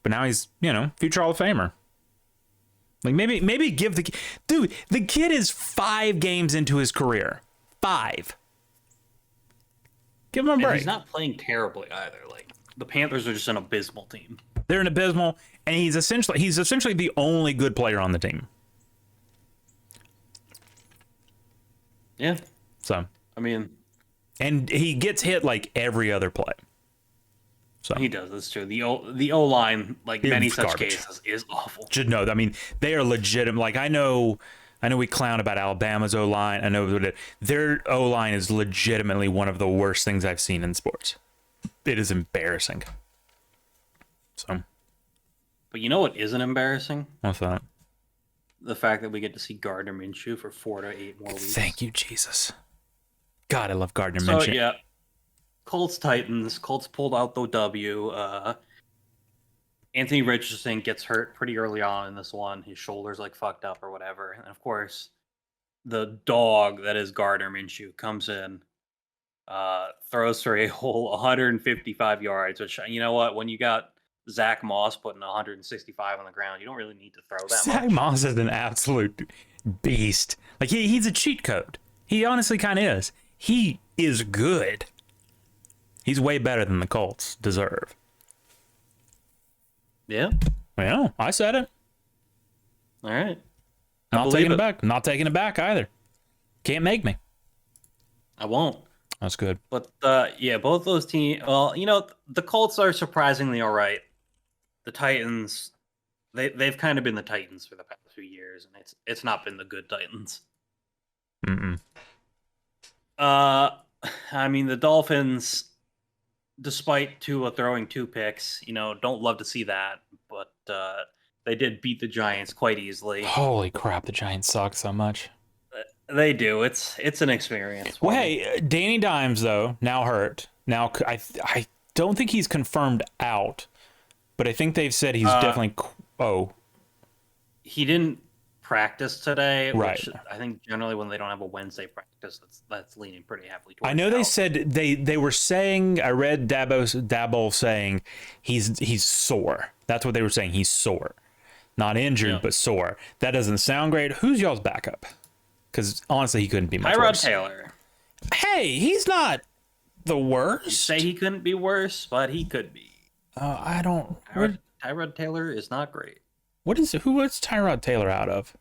But now he's, future Hall of Famer. Like, maybe give the... Dude, the kid is 5 games into his career. 5. Give him a break. And he's not playing terribly either. Like, the Panthers are just an abysmal team. They're an abysmal, and he's essentially the only good player on the team. Yeah. So, I mean, and he gets hit like every other play. So he does. That's true. The O line, like many such cases, is awful. No, I mean, they are legitimate. Like I know we clown about Alabama's O line. I know that their O line is legitimately one of the worst things I've seen in sports. It is embarrassing. So, but you know what isn't embarrassing? What's that? The fact that we get to see Gardner Minshew for 4 to 8 more weeks. Thank you, Jesus. God, I love Gardner Minshew. So yeah, Colts Titans. Colts pulled out the W. Anthony Richardson gets hurt pretty early on in this one. His shoulder's like fucked up or whatever. And of course, the dog that is Gardner Minshew comes in, throws for a whole 155 yards. Which, you know what, when you got Zach Moss putting 165 on the ground, you don't really need to throw that Zach much. Moss is an absolute beast. Like he's a cheat code. He honestly kind of is. He is good. He's way better than the Colts deserve. Yeah. Well, I said it. All right. Not taking it back. Not taking it back either. Can't make me. I won't. That's good. But yeah, both those teams. Well, the Colts are surprisingly all right. The Titans, they've kind of been the Titans for the past few years, and it's not been the good Titans. I mean, the Dolphins, despite Tua throwing 2 picks, don't love to see that, but they did beat the Giants quite easily. Holy crap, the Giants suck so much. They do. It's an experience. Well, hey, Danny Dimes though now hurt. Now I don't think he's confirmed out, but I think they've said he's definitely. He didn't practice today, right? Which I think generally when they don't have a Wednesday practice, that's leaning pretty heavily towards. I know they said they were saying. I read Dabo saying he's sore. That's what they were saying. He's sore, not injured, but sore. That doesn't sound great. Who's y'all's backup? Because honestly, he couldn't be much worse. Tyrod Taylor. Hey, he's not the worst. You say he couldn't be worse, but he could be. I don't. Tyrod Taylor is not great. What's Tyrod Taylor out of?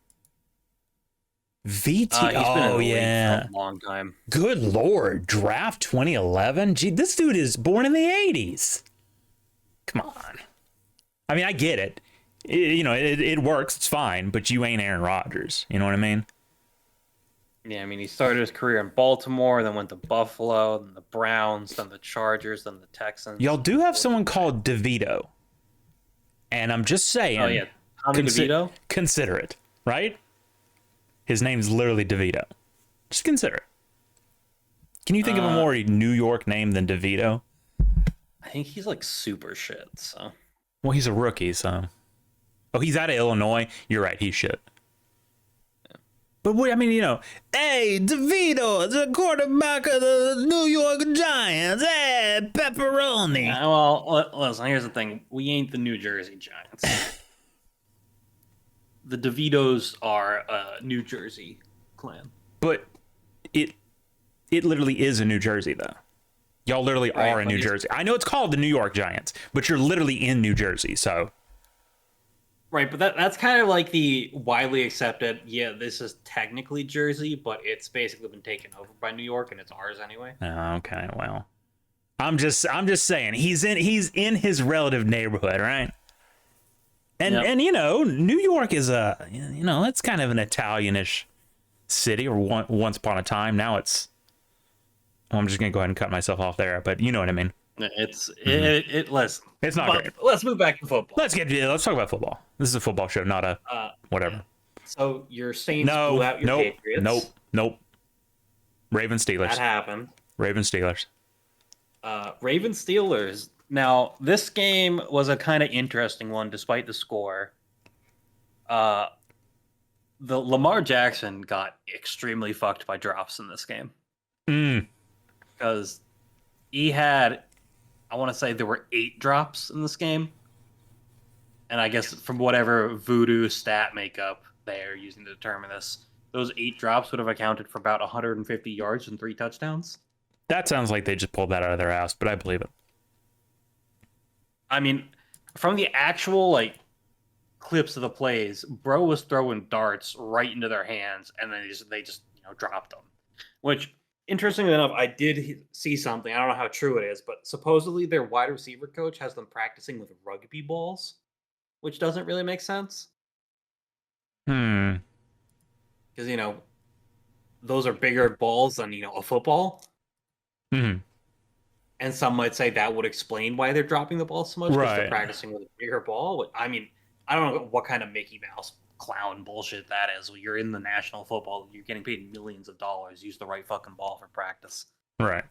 VT. He's been in the league yeah, for a long time. Good Lord, draft 2011. Gee, this dude is born in the 80s. Come on. I mean, I get it. It works. It's fine, but you ain't Aaron Rodgers. You know what I mean? Yeah, I mean, he started his career in Baltimore, then went to Buffalo, then the Browns, then the Chargers, then the Texans. Y'all do have someone called DeVito. And I'm just saying. Oh, yeah. Tommy DeVito? Consider it, right? His name's literally DeVito. Just consider it. Can you think of a more New York name than DeVito? I think he's like super shit, so. Well, he's a rookie, so. Oh, he's out of Illinois? You're right, he's shit. But what I mean, hey, DeVito, the quarterback of the New York Giants. Hey, pepperoni. Well, listen, here's the thing. We ain't the New Jersey Giants. The DeVitos are a New Jersey clan. But it literally is in New Jersey, though. Y'all literally are in New Jersey. I know it's called the New York Giants, but you're literally in New Jersey, so. Right, but that's kind of like the widely accepted, this is technically Jersey, but it's basically been taken over by New York, and it's ours anyway. Okay, well. I'm just saying, he's in his relative neighborhood, right? And New York is it's kind of an Italianish city, or once upon a time. Now it's. Well, I'm just gonna go ahead and cut myself off there, but you know what I mean. Listen. It's not great. Let's move back to football. Let's talk about football. This is a football show, not a whatever. So your Saints blew out your Patriots. Nope. Ravens Steelers. That happened. Ravens Steelers. Ravens Steelers. Now this game was a kind of interesting one, despite the score. The Lamar Jackson got extremely fucked by drops in this game. Because he had, I want to say there were 8 drops in this game. And I guess from whatever voodoo stat makeup they're using to determine this, those 8 drops would have accounted for about 150 yards and 3 touchdowns. That sounds like they just pulled that out of their ass, but I believe it. I mean, from the actual clips of the plays, bro was throwing darts right into their hands, and then they just dropped them. Which, interestingly enough, I did see something. I don't know how true it is, but supposedly their wide receiver coach has them practicing with rugby balls, which doesn't really make sense. Because those are bigger balls than a football. And some might say that would explain why they're dropping the ball so much, because they're practicing with a bigger ball. I mean, I don't know what kind of Mickey Mouse clown bullshit that is. You're in the National Football, you're getting paid millions of dollars. Use the right fucking ball for practice. Right.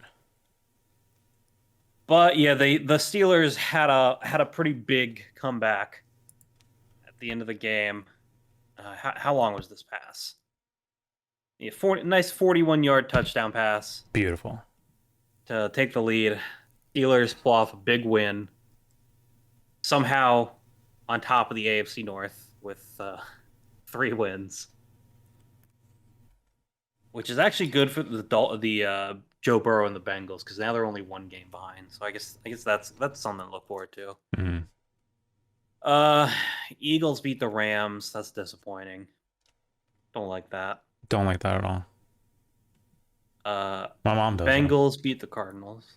But yeah, the Steelers had a pretty big comeback at the end of the game. How long was this pass? Yeah, nice 41-yard touchdown pass. Beautiful. To take the lead. Steelers pull off a big win. Somehow on top of the AFC North with 3 wins. Which is actually good for the Joe Burrow and the Bengals, because now they're only 1 game behind. So I guess that's something to look forward to. Eagles beat the Rams. That's disappointing. Don't like that. Don't like that at all. My mom does. Bengals beat the Cardinals.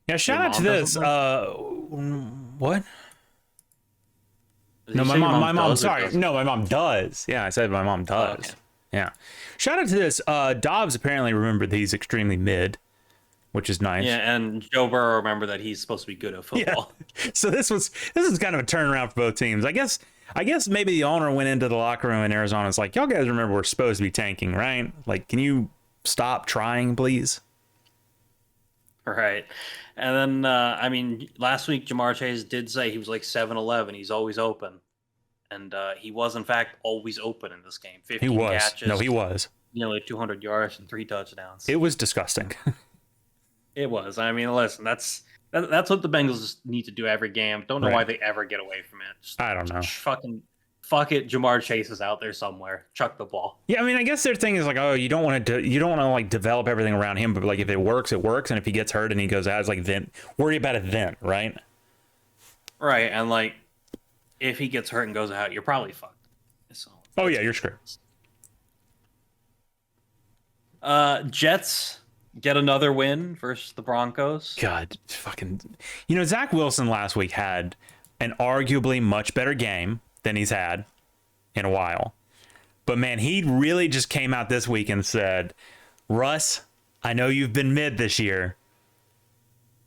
Yeah, shout out to this. What? No, my mom. Sorry, no, my mom does. Yeah, I said my mom does. Okay. Yeah. Shout out to this. Dobbs apparently remembered that he's extremely mid, which is nice. Yeah, and Joe Burrow remembered that he's supposed to be good at football. Yeah. So this is kind of a turnaround for both teams. I guess maybe the owner went into the locker room in Arizona and was like, y'all guys remember we're supposed to be tanking, right? Like, can you stop trying, please? Right. And then, last week Jamar Chase did say he was like 7-11. He's always open. And he was, in fact, always open in this game. 15 catches. No, he was. Nearly 200 yards and 3 touchdowns. It was disgusting. It was. I mean, listen, that's what the Bengals need to do every game. Don't know why they ever get away from it. I don't know. Fuck it. Jamar Chase is out there somewhere. Chuck the ball. Yeah, I mean, I guess their thing is like, oh, you don't want to like develop everything around him, but like if it works, it works, and if he gets hurt and he goes out, it's like then worry about it then, right? Right, and like if he gets hurt and goes out, you're probably fucked. So, oh yeah, you're screwed. Jets get another win versus the Broncos. God, fucking, Zach Wilson last week had an arguably much better game than he's had in a while. But man, he really just came out this week and said, Russ, I know you've been mid this year,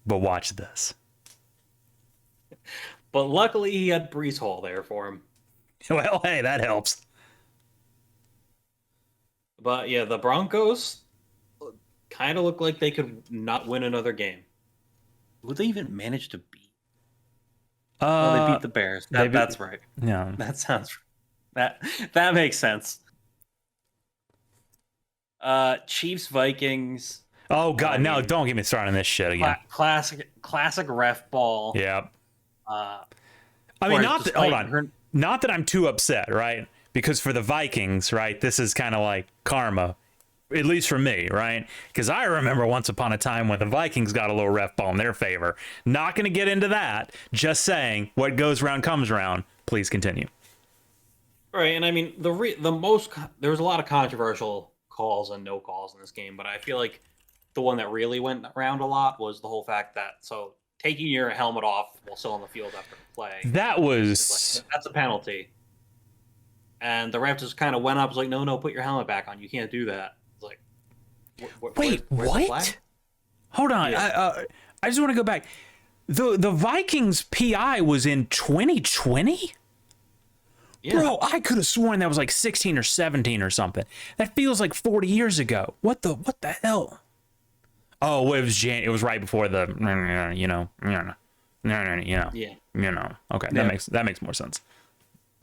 but watch this. But luckily he had Breece Hall there for him. Well, hey, that helps. But yeah, the Broncos kind of look like they could not win another game. Would they even manage to beat? They beat the Bears. That's right. Yeah, that sounds that makes sense. Chiefs Vikings. Oh God, no! Don't get me started on this shit again. Classic ref ball. Yeah. Hold on. Not that I'm too upset, right? Because for the Vikings, right, this is kind of like karma. At least for me, right? Because I remember once upon a time when the Vikings got a little ref ball in their favor. Not going to get into that. Just saying, what goes around comes around. Please continue. Right, and I mean, there was a lot of controversial calls and no calls in this game, but I feel like the one that really went around a lot was the whole fact that, so taking your helmet off while still on the field after the play. That was that's a penalty. And the ref just kind of went up, was like, no, put your helmet back on. You can't do that. It's like, wait, what? Hold on. Yeah. I just want to go back. The Vikings PI was in 2020? Yeah. Bro, I could have sworn that was like 16 or 17 or something. That feels like 40 years ago. What the hell? Oh, it was right before the Okay, that makes more sense.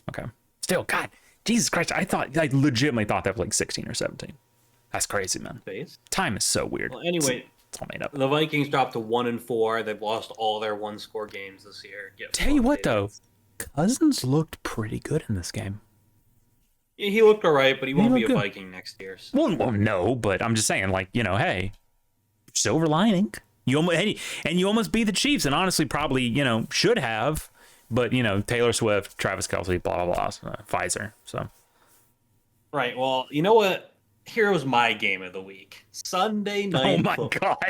Okay. Still, God, Jesus Christ, I legitimately thought that was like 16 or 17. That's crazy, man. Time is so weird. Well, anyway, it's all made up. The Vikings dropped to 1-4. They've lost all their one-score games this year. Tell you what, though, Cousins looked pretty good in this game. Yeah, he looked all right, but he won't be a Viking next year. So. Well, no, but I'm just saying, like, hey, silver lining. You almost beat the Chiefs, and honestly, probably, should have. But, Taylor Swift, Travis Kelce, blah, blah, blah, Pfizer. So. Right. Well, you know what? Here was my game of the week. Sunday night football.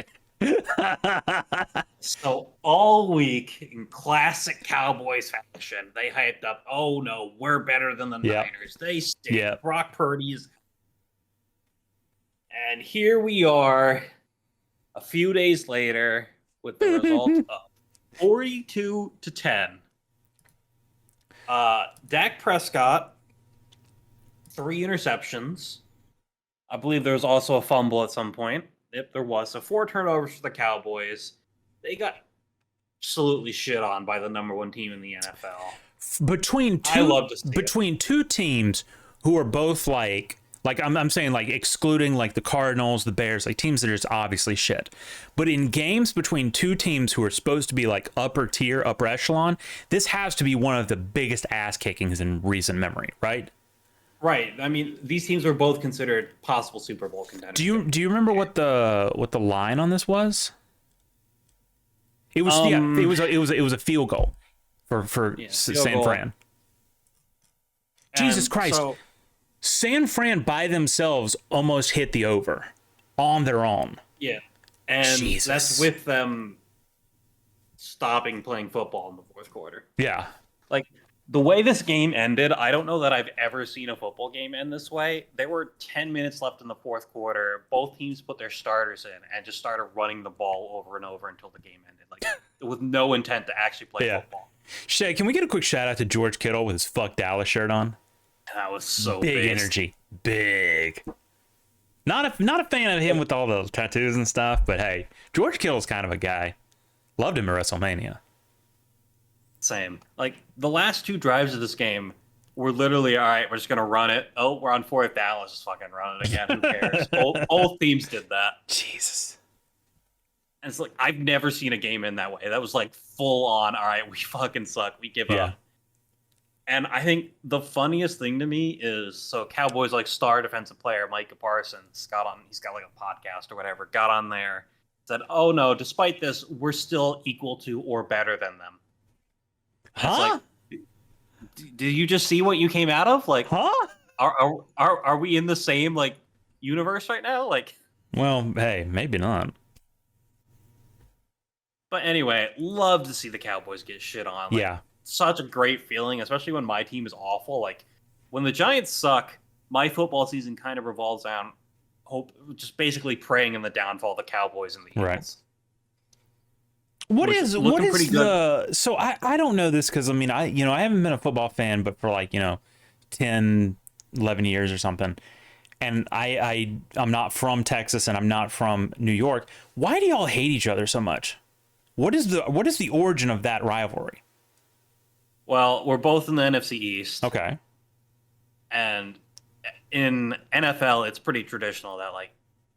God. So all week, in classic Cowboys fashion, they hyped up, oh, no, we're better than the Niners. They stink. Yep. Brock Purdy's. And here we are a few days later with the result of 42-10. Dak Prescott, 3 interceptions. I believe there was also a fumble at some point. If there was. So 4 turnovers for the Cowboys. They got absolutely shit on by the number 1 team in the NFL. Between two teams who are both like I'm saying, like, excluding like the Cardinals, the Bears, like teams that are just obviously shit. But in games between two teams who are supposed to be like upper tier, upper echelon, this has to be one of the biggest ass kickings in recent memory, right? Right. I mean, these teams were both considered possible Super Bowl contenders. Do you remember what the line on this was? It was it was a field goal for San Fran. Jesus Christ. So, San Fran by themselves almost hit the over on their own. Yeah. And that's with them stopping playing football in the fourth quarter. Yeah. Like, the way this game ended, I don't know that I've ever seen a football game end this way. There were 10 minutes left in the fourth quarter. Both teams put their starters in and just started running the ball over and over until the game ended. Like, with no intent to actually play football. Shay, can we get a quick shout out to George Kittle with his Fuck Dallas shirt on? That was so big energy. Big. Not a fan of him with all the tattoos and stuff, but hey, George Kittle's kind of a guy. Loved him at WrestleMania. Same. Like, the last 2 drives of this game were literally, all right, we're just going to run it. Oh, we're on 4th down. Let's just fucking run it again. Who cares? Both teams did that. Jesus. And it's like, I've never seen a game end that way. That was like full on, all right, we fucking suck. We give up. And I think the funniest thing to me is, so Cowboys like star defensive player Micah Parsons he's got like a podcast or whatever, got on there, said, oh no, despite this, we're still equal to or better than them. Huh? Like, did you just see what you came out of? Like, huh? Are we in the same like universe right now? Like, well, hey, maybe not. But anyway, love to see the Cowboys get shit on. Like, such a great feeling, especially when my team is awful. Like, when the Giants suck, my football season kind of revolves around just basically praying in the downfall of the Cowboys and the Eagles. Right. What is the so I don't know this because I haven't been a football fan but for like 10 11 years or something, and I'm not from Texas and I'm not from New York. Why do y'all hate each other so much? What is the origin of that rivalry? Well, we're both in the NFC East. Okay. And in NFL, it's pretty traditional that like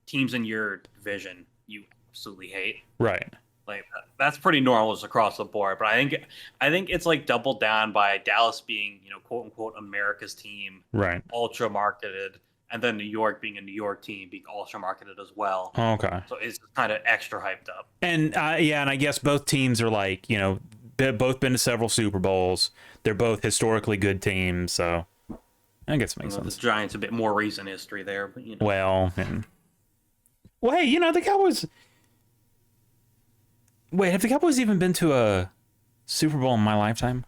teams in your division you absolutely hate. Right. Like, that's pretty normal just across the board. But I think it's like doubled down by Dallas being, quote unquote America's team, right? Ultra marketed, and then New York being a New York team being ultra marketed as well. Okay. So it's kind of extra hyped up. And and I guess both teams are like, they've both been to several Super Bowls. They're both historically good teams, so I guess it makes sense. The Giants a bit more recent history there, but Well, hey, the Cowboys. Wait, have the Cowboys even been to a Super Bowl in my lifetime?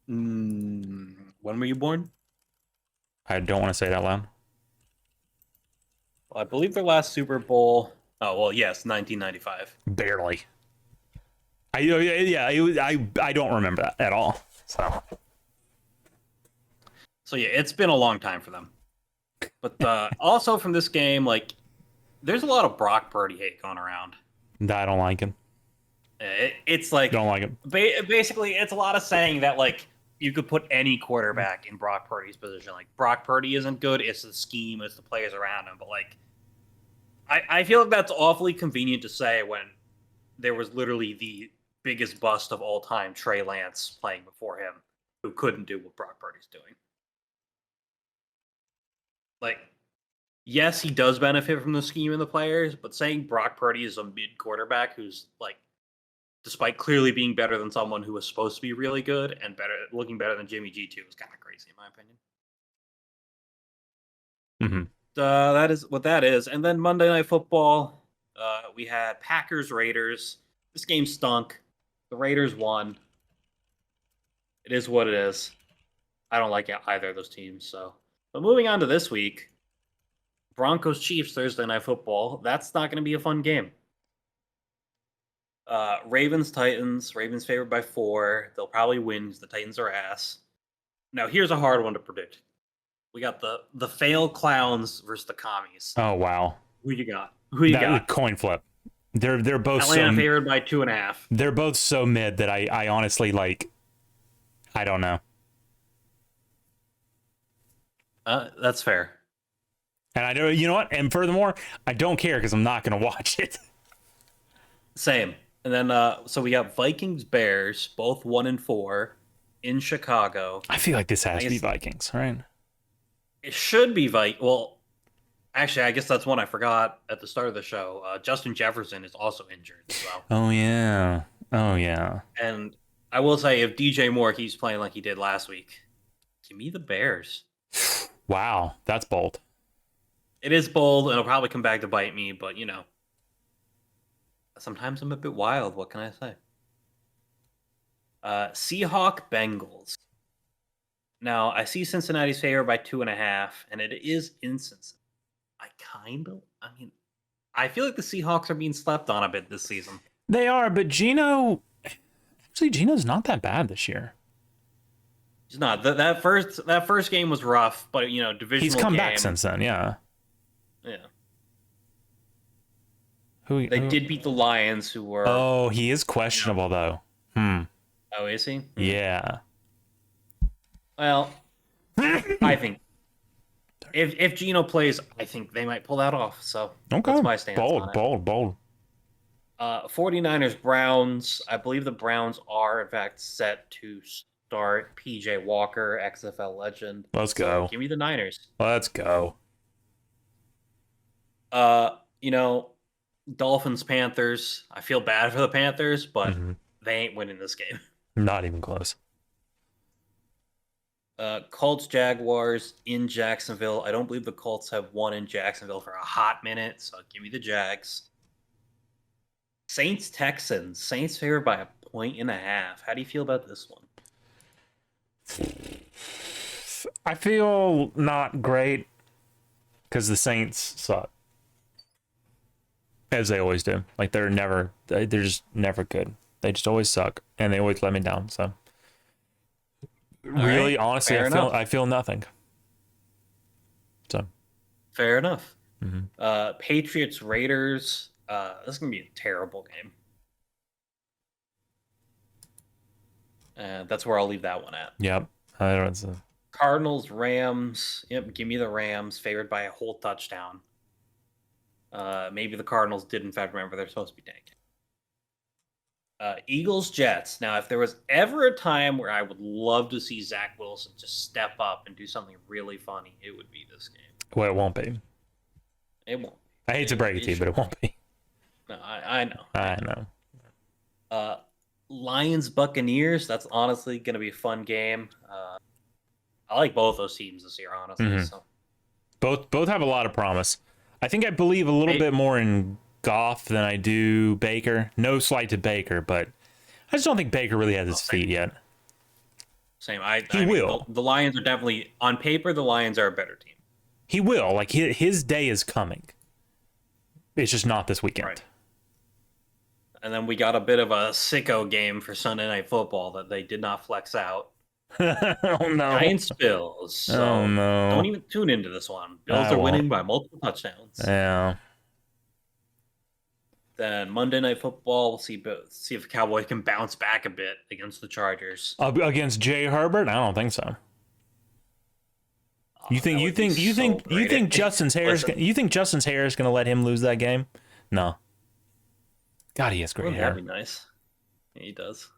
When were you born? I don't want to say it out loud. Well, I believe their last Super Bowl. Oh well, yes, 1995. Barely. I don't remember that at all. So yeah, it's been a long time for them. But also from this game, like, there's a lot of Brock Purdy hate going around. I don't like him. It's like, don't like him. Basically, it's a lot of saying that like you could put any quarterback in Brock Purdy's position. Like Brock Purdy isn't good. It's the scheme. It's the players around him. But like, I feel like that's awfully convenient to say when there was literally the biggest bust of all time, Trey Lance, playing before him, who couldn't do what Brock Purdy's doing. Like, yes, he does benefit from the scheme and the players, but saying Brock Purdy is a mid quarterback who's like, despite clearly being better than someone who was supposed to be really good and looking better than Jimmy G2, is kind of crazy in my opinion. That is what that is. And then Monday Night Football, we had Packers Raiders. This game stunk. The Raiders won. It is what it is. I don't like either of those teams. So, but moving on to this week, Broncos Chiefs Thursday Night Football. That's not going to be a fun game. Ravens Titans. Ravens favored by 4. They'll probably win because the Titans are ass. Now here's a hard one to predict. We got the fail clowns versus the commies. Oh wow. Who you got? Who you got? Coin flip. They're both Atlanta favored by 2.5. They're both so mid that I honestly like. I don't know. That's fair. And I don't. You know what? And furthermore, I don't care because I'm not going to watch it. Same. And then so we got Vikings Bears, both 1-4 in Chicago. I feel like this has to be Vikings, right? It should be Well, actually, I guess that's one I forgot at the start of the show. Justin Jefferson is also injured as well. Oh yeah. And I will say, if DJ Moore keeps playing like he did last week, give me the Bears. Wow, that's bold. It is bold, and it'll probably come back to bite me, but you know, sometimes I'm a bit wild. What can I say? Seahawks Bengals. Now, I see Cincinnati's favored by 2.5, and it is in Cincinnati. I feel like the Seahawks are being slept on a bit this season. They are, but Gino's not that bad this year. He's not. That first game was rough, but you know, divisional. He's come back since then, yeah. Yeah. Who did beat the Lions, who were. Oh, he is questionable though. Oh, is he? Yeah. Well, I think if Gino plays, I think they might pull that off. So that's my stance on it. Bold. 49ers Browns. I believe the Browns are in fact set to start PJ Walker, XFL legend. Let's go. Give me the Niners. Let's go. You know, Dolphins Panthers. I feel bad for the Panthers, but they ain't winning this game. Not even close. Colts Jaguars in Jacksonville. I don't believe the Colts have won in Jacksonville for a hot minute, so give me the Jags. Saints Texans. Saints favored by 1.5. How do you feel about this one? I feel not great because the Saints suck, as they always do. Like they're just never good. They just always suck, and they always let me down. So. Really, honestly, I feel nothing. So, fair enough. Patriots Raiders. This is gonna be a terrible game. That's where I'll leave that one at. Yep. I don't know. Cardinals Rams. Yep. Give me the Rams, favored by a whole touchdown. Maybe the Cardinals did in fact remember they're supposed to be tanking. Eagles Jets. Now, if there was ever a time where I would love to see Zach Wilson just step up and do something really funny, it would be this game. Well, it won't be. It won't. I hate to break it to you, but it won't be. No, I know. I know. Lions Buccaneers. That's honestly going to be a fun game. I like both those teams this year, honestly. So. Both have a lot of promise. I think I believe a little bit more in Goff than I do Baker. No slight to Baker, but I just don't think Baker really has his feet yet. Same. He will. The Lions are definitely, on paper, the Lions are a better team. He will. Like, his day is coming. It's just not this weekend. Right. And then we got a bit of a sicko game for Sunday Night Football that they did not flex out. Oh, no. Giants Bills. So oh, no. Don't even tune into this one. Bills are winning by multiple touchdowns. Yeah. Then Monday Night Football, we'll see if Cowboys can bounce back a bit against the Chargers. Against Jay Herbert? I don't think so. You think Justin's hair is going to let him lose that game? No. God, he has great hair. That'd be nice. Yeah, he does.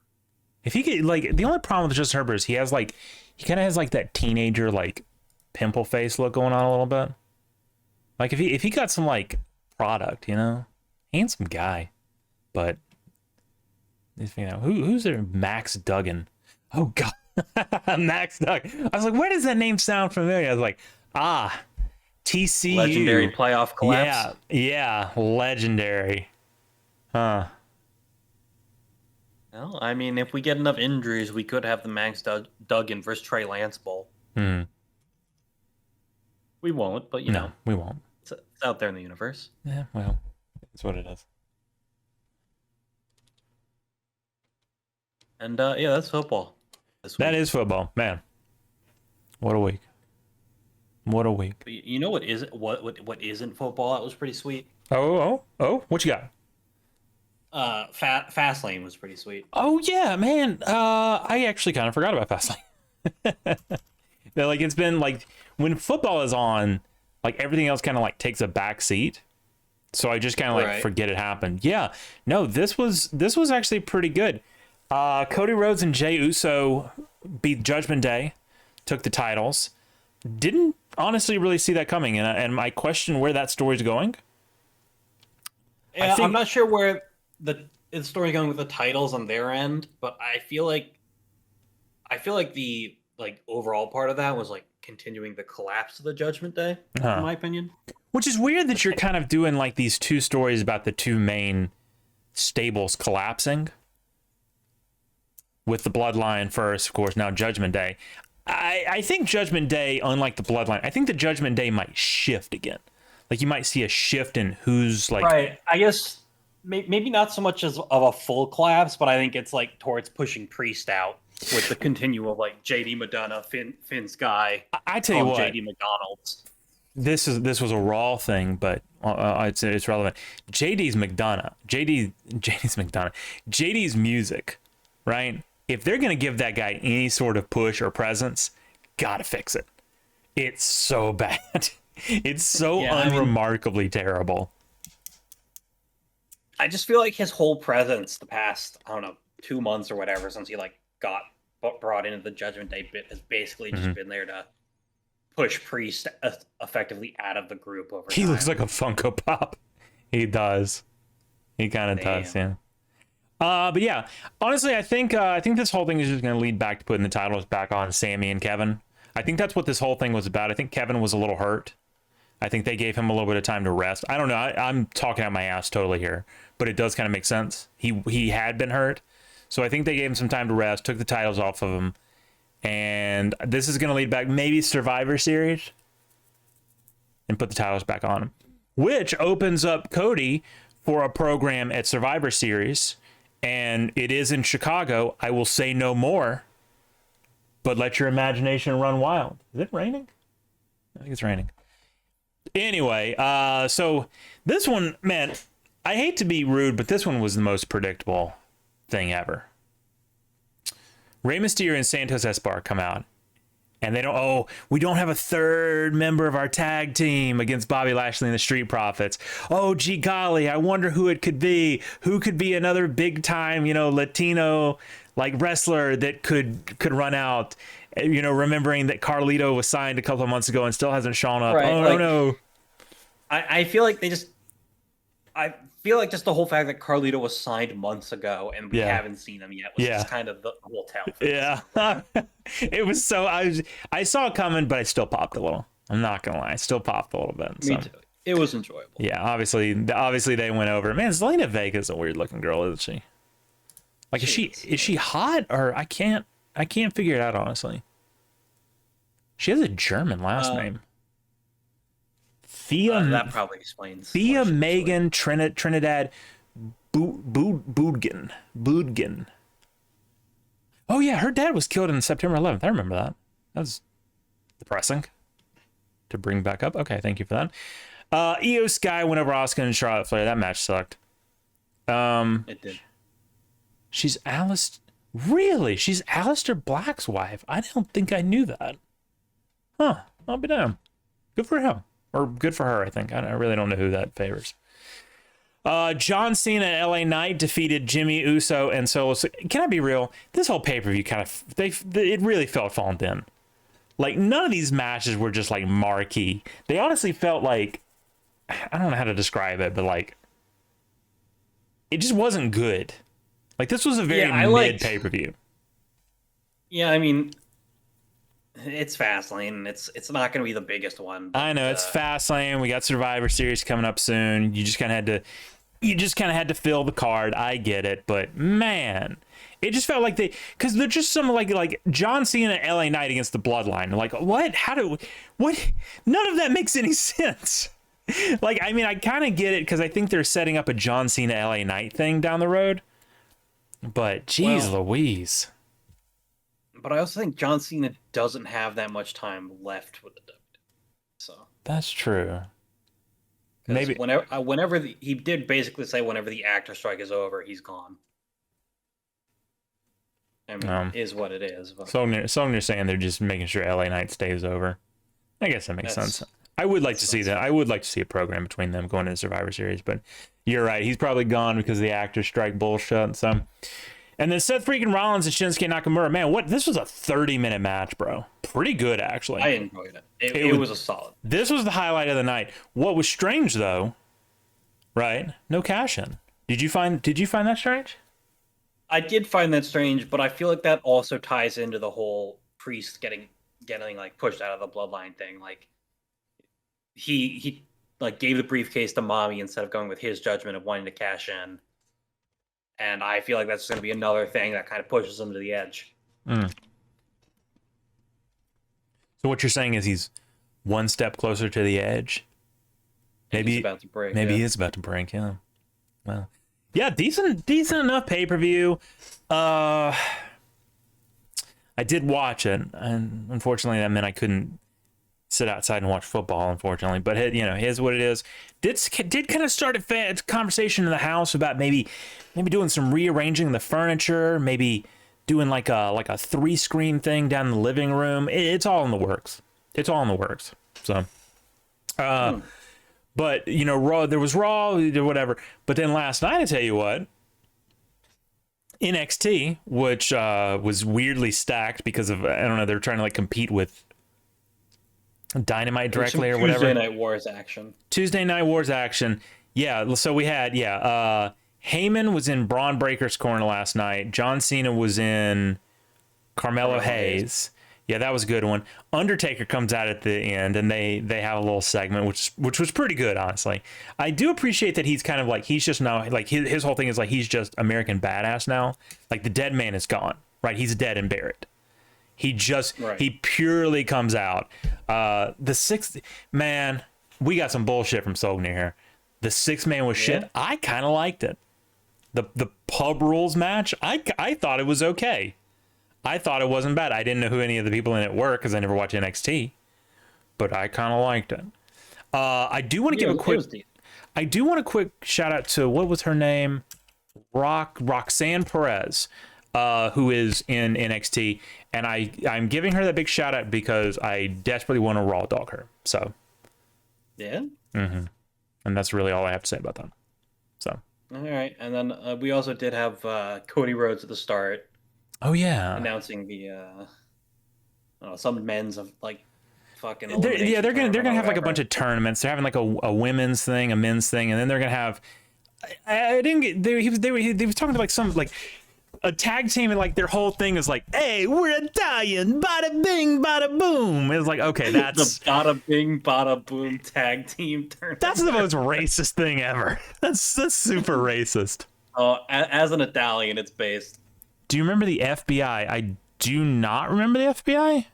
If he could, like, the only problem with Justin Herbert is he kind of has like that teenager like pimple face look going on a little bit. Like if he got some like product, handsome guy, but who's there? Max Duggan. Oh God, Max Duggan. I was like, where does that name sound familiar? I was like, TCU. Legendary playoff collapse. Yeah, legendary. Huh. Well, I mean, if we get enough injuries, we could have the Max Duggan versus Trey Lance Bowl. We won't, but you know. We won't. It's out there in the universe. Yeah, well, that's what it is. And, that's football. That is football. Man. What a week. What a week. You know what isn't football? That was pretty sweet. Oh, what you got? Fastlane was pretty sweet. Oh yeah, man. I actually kind of forgot about Fastlane. Like it's been like when football is on, like everything else kind of like takes a back seat. So I just kind of like forget it happened. Yeah. No, this was actually pretty good. Cody Rhodes and Jey Uso beat Judgment Day, took the titles. Didn't honestly really see that coming, and I question where that story's going. Yeah, I'm not sure where the story going with the titles on their end, but I feel like the overall part of that was like continuing the collapse of the Judgment Day, in my opinion. Which is weird that you're kind of doing like these two stories about the two main stables collapsing. With the Bloodline first, of course, now Judgment Day. I think Judgment Day, unlike the Bloodline, I think the Judgment Day might shift again. Like you might see a shift in who's like. Right. I guess maybe not so much as of a full collapse, but I think it's like towards pushing Priest out with the continuum of like JD McDonough, Finn's guy. I tell you what, JD McDonald's. This was a Raw thing, but it's relevant. JD's McDonough. JD's music, right? If they're gonna give that guy any sort of push or presence, gotta fix it. It's so bad. It's so unremarkably terrible. I just feel like his whole presence the past, 2 months or whatever, since he like got brought into the Judgment Day bit, has basically just been there to push Priest effectively out of the group over time. He looks like a Funko Pop. He does. He kind of does, yeah. But yeah, honestly, I think this whole thing is just going to lead back to putting the titles back on Sammy and Kevin. I think that's what this whole thing was about. I think Kevin was a little hurt. I think they gave him a little bit of time to rest. I don't know. I'm talking out my ass totally here, but it does kind of make sense. He had been hurt, so I think they gave him some time to rest, took the titles off of him, and this is going to lead back maybe Survivor Series and put the titles back on him, which opens up Cody for a program at Survivor Series. And it is in Chicago. I will say no more, but let your imagination run wild. Is it raining? I think it's raining. Anyway, so this one, man, I hate to be rude, but this one was the most predictable thing ever. Rey Mysterio and Santos Escobar come out, and we don't have a third member of our tag team against Bobby Lashley and the Street Profits. Oh, gee golly, I wonder who it could be. Who could be another big time, Latino like wrestler that could run out, remembering that Carlito was signed a couple of months ago and still hasn't shown up. Right, no. I feel like just the whole fact that Carlito was signed months ago and we haven't seen him yet was just kind of the whole tell. Yeah. It was I saw it coming, but I still popped a little. I'm not going to lie. I still popped a little bit. So. Me too. It was enjoyable. Yeah, obviously they went over. Man, Zelina Vega's a weird looking girl, isn't she? Like, is she hot, or I can't figure it out, honestly. She has a German last name. Thea. That probably explains. Thea Megan Trinidad Boudgen. Oh yeah, her dad was killed on September 11th. I remember that. That was depressing to bring back up. Okay, thank you for that. Io Sky went over Asuka and Charlotte Flair. That match sucked. It did. She's Aleister Black's wife. I don't think I knew that. Huh. I'll be damned. Good for him. Or good for her, I think. I really don't know who that favors. John Cena and LA Knight defeated Jimmy Uso and Solo. Can I be real? This whole pay-per-view it really felt fallen thin. Like, none of these matches were just like marquee. They honestly felt like, I don't know how to describe it, but like, it just wasn't good. Like, this was a very mid pay-per-view. Yeah, I mean, it's Fastlane. It's not going to be the biggest one. But, I know it's Fastlane. We got Survivor Series coming up soon. You just kind of had to fill the card. I get it, but man, it just felt like because they're just some like John Cena and LA Knight against the Bloodline. Like, what? What? None of that makes any sense. Like, I mean, I kind of get it because I think they're setting up a John Cena LA Knight thing down the road. But geez, Louise. But I also think John Cena doesn't have that much time left with the WWE. So that's true. Maybe whenever he did basically say whenever the actor strike is over, he's gone. I mean, is what it is. But... So you're saying they're just making sure LA Knight stays over. I guess that makes sense. I would like to see that. I would like to see a program between them going into the Survivor Series, but you're right. He's probably gone because of the actor strike bullshit. So, and then Seth freaking Rollins and Shinsuke Nakamura. Man, this was a 30-minute match, bro. Pretty good, actually. I enjoyed it. It was a solid. This was the highlight of the night. What was strange, though, right? No cash in. Did you find that strange? I did find that strange, but I feel like that also ties into the whole Priest getting like pushed out of the Bloodline thing. Like, he like gave the briefcase to Mommy instead of going with his judgment of wanting to cash in. And I feel like that's going to be another thing that kind of pushes him to the edge. So what you're saying is he's one step closer to the edge? Maybe he's about to break. Maybe he is about to break, yeah. Well, yeah, decent enough pay-per-view. I did watch it, and unfortunately that meant I couldn't sit outside and watch football, unfortunately. But here's what it is. Did kind of start a conversation in the house about maybe doing some rearranging the furniture, maybe doing like a 3-screen thing down in the living room. It's all in the works. So, but Raw, there was Raw, whatever. But then last night, I tell you what, NXT, which was weirdly stacked because of, I don't know, they're trying to like compete with Dynamite directly or whatever. Tuesday Night Wars action. Yeah, so we had Heyman was in Braun Breaker's corner last night. John Cena was in Carmelo Hayes. Yeah, that was a good one. Undertaker comes out at the end, and they have a little segment, which was pretty good, honestly. I do appreciate that he's kind of like, he's just now, like his whole thing is like he's just American Badass now. Like the dead man is gone, right? He's dead and buried. He purely comes out. The sixth man, we got some bullshit from Sogner here. The 6 man was shit. I kind of liked it. The pub rules match, I thought it was okay. I thought it wasn't bad. I didn't know who any of the people in it were because I never watched NXT, but I kind of liked it. I do want to give a quick shout out to, what was her name? Roxanne Perez, who is in NXT, and I'm giving her that big shout out because I desperately want to raw dog her. So, yeah. Mm-hmm. And that's really all I have to say about that. So. All right, and then we also did have Cody Rhodes at the start. Oh yeah, announcing the some men's of like fucking. They're gonna have like a bunch of tournaments. They're having like a women's thing, a men's thing, and then they're gonna have. I didn't get. They was talking to like some like. a tag team and like their whole thing is like, hey, we're Italian, bada bing, bada boom. It's like, okay, that's the bada bing, bada boom tag team tournament. That's the most racist thing ever. That's super racist. Oh, as an Italian, it's based. Do you remember the FBI? I do not remember the FBI.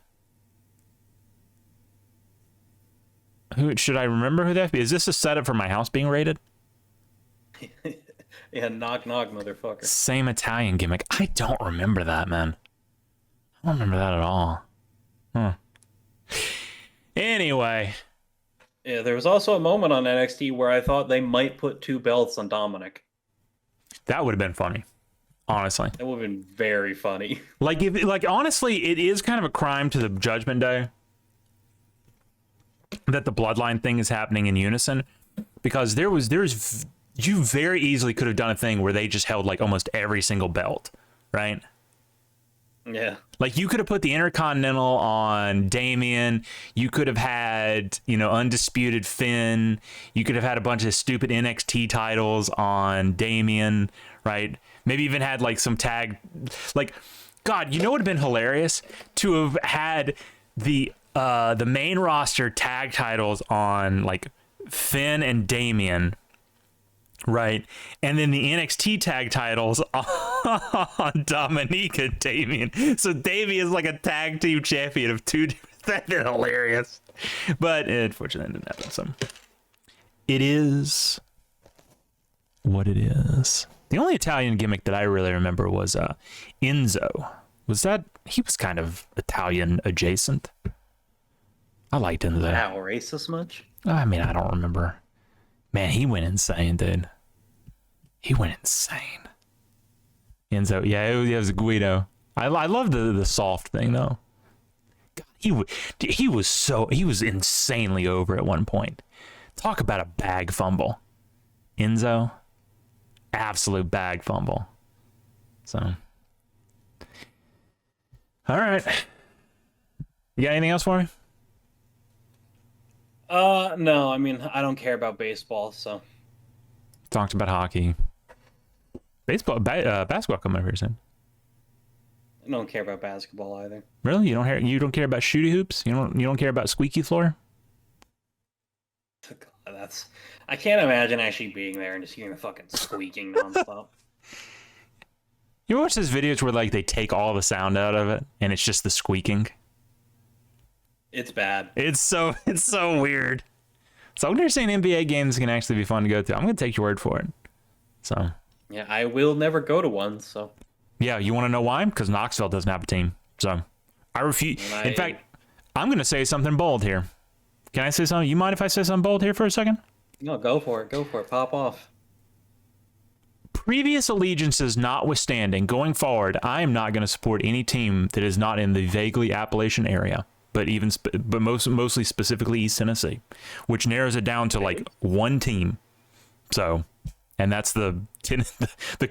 Who should I remember? Who the FBI is? This a setup for my house being raided? Yeah, knock knock, motherfucker. Same Italian gimmick. I don't remember that, man. I don't remember that at all. Huh. Anyway. Yeah, there was also a moment on NXT where I thought they might put 2 belts on Dominic. That would have been funny. Honestly. That would have been very funny. Honestly, it is kind of a crime to the Judgment Day that the Bloodline thing is happening in unison, because you very easily could have done a thing where they just held like almost every single belt, right? Yeah. Like you could have put the Intercontinental on Damian. You could have had, Undisputed Finn. You could have had a bunch of stupid NXT titles on Damian, right? Maybe even had like some tag, like, God, what would have been hilarious to have had the main roster tag titles on like Finn and Damian, right? And then the NXT tag titles on Dominique and Damian. So Damian is like a tag team champion of 2. That'd be hilarious. But unfortunately, it didn't happen. So it is what it is. The only Italian gimmick that I really remember was Enzo. He was kind of Italian adjacent. I liked Enzo. Wow, racist much? I mean, I don't remember. Man, he went insane, dude. He went insane. Enzo, yeah, it was Guido. I love the soft thing though. God, he was insanely over at one point. Talk about a bag fumble. Enzo, absolute bag fumble. So, all right. You got anything else for me? No, I mean, I don't care about baseball, so. Talked about hockey. Baseball, basketball coming up here soon. I don't care about basketball either. Really? You don't care about shooty hoops? You don't care about squeaky floor? God, I can't imagine actually being there and just hearing the fucking squeaking nonstop. You watch those videos where like they take all the sound out of it and it's just the squeaking? It's bad. It's so weird. So I'm never saying NBA games can actually be fun to go to. I'm gonna take your word for it. So yeah, I will never go to one. So yeah, you want to know why? Because Knoxville doesn't have a team. So I refuse. In fact, I'm gonna say something bold here. Can I say something? You mind if I say something bold here for a second? No, go for it. Go for it. Pop off. Previous allegiances notwithstanding, going forward, I am not going to support any team that is not in the vaguely Appalachian area. But mostly specifically East Tennessee, which narrows it down to like one team. So, and that's the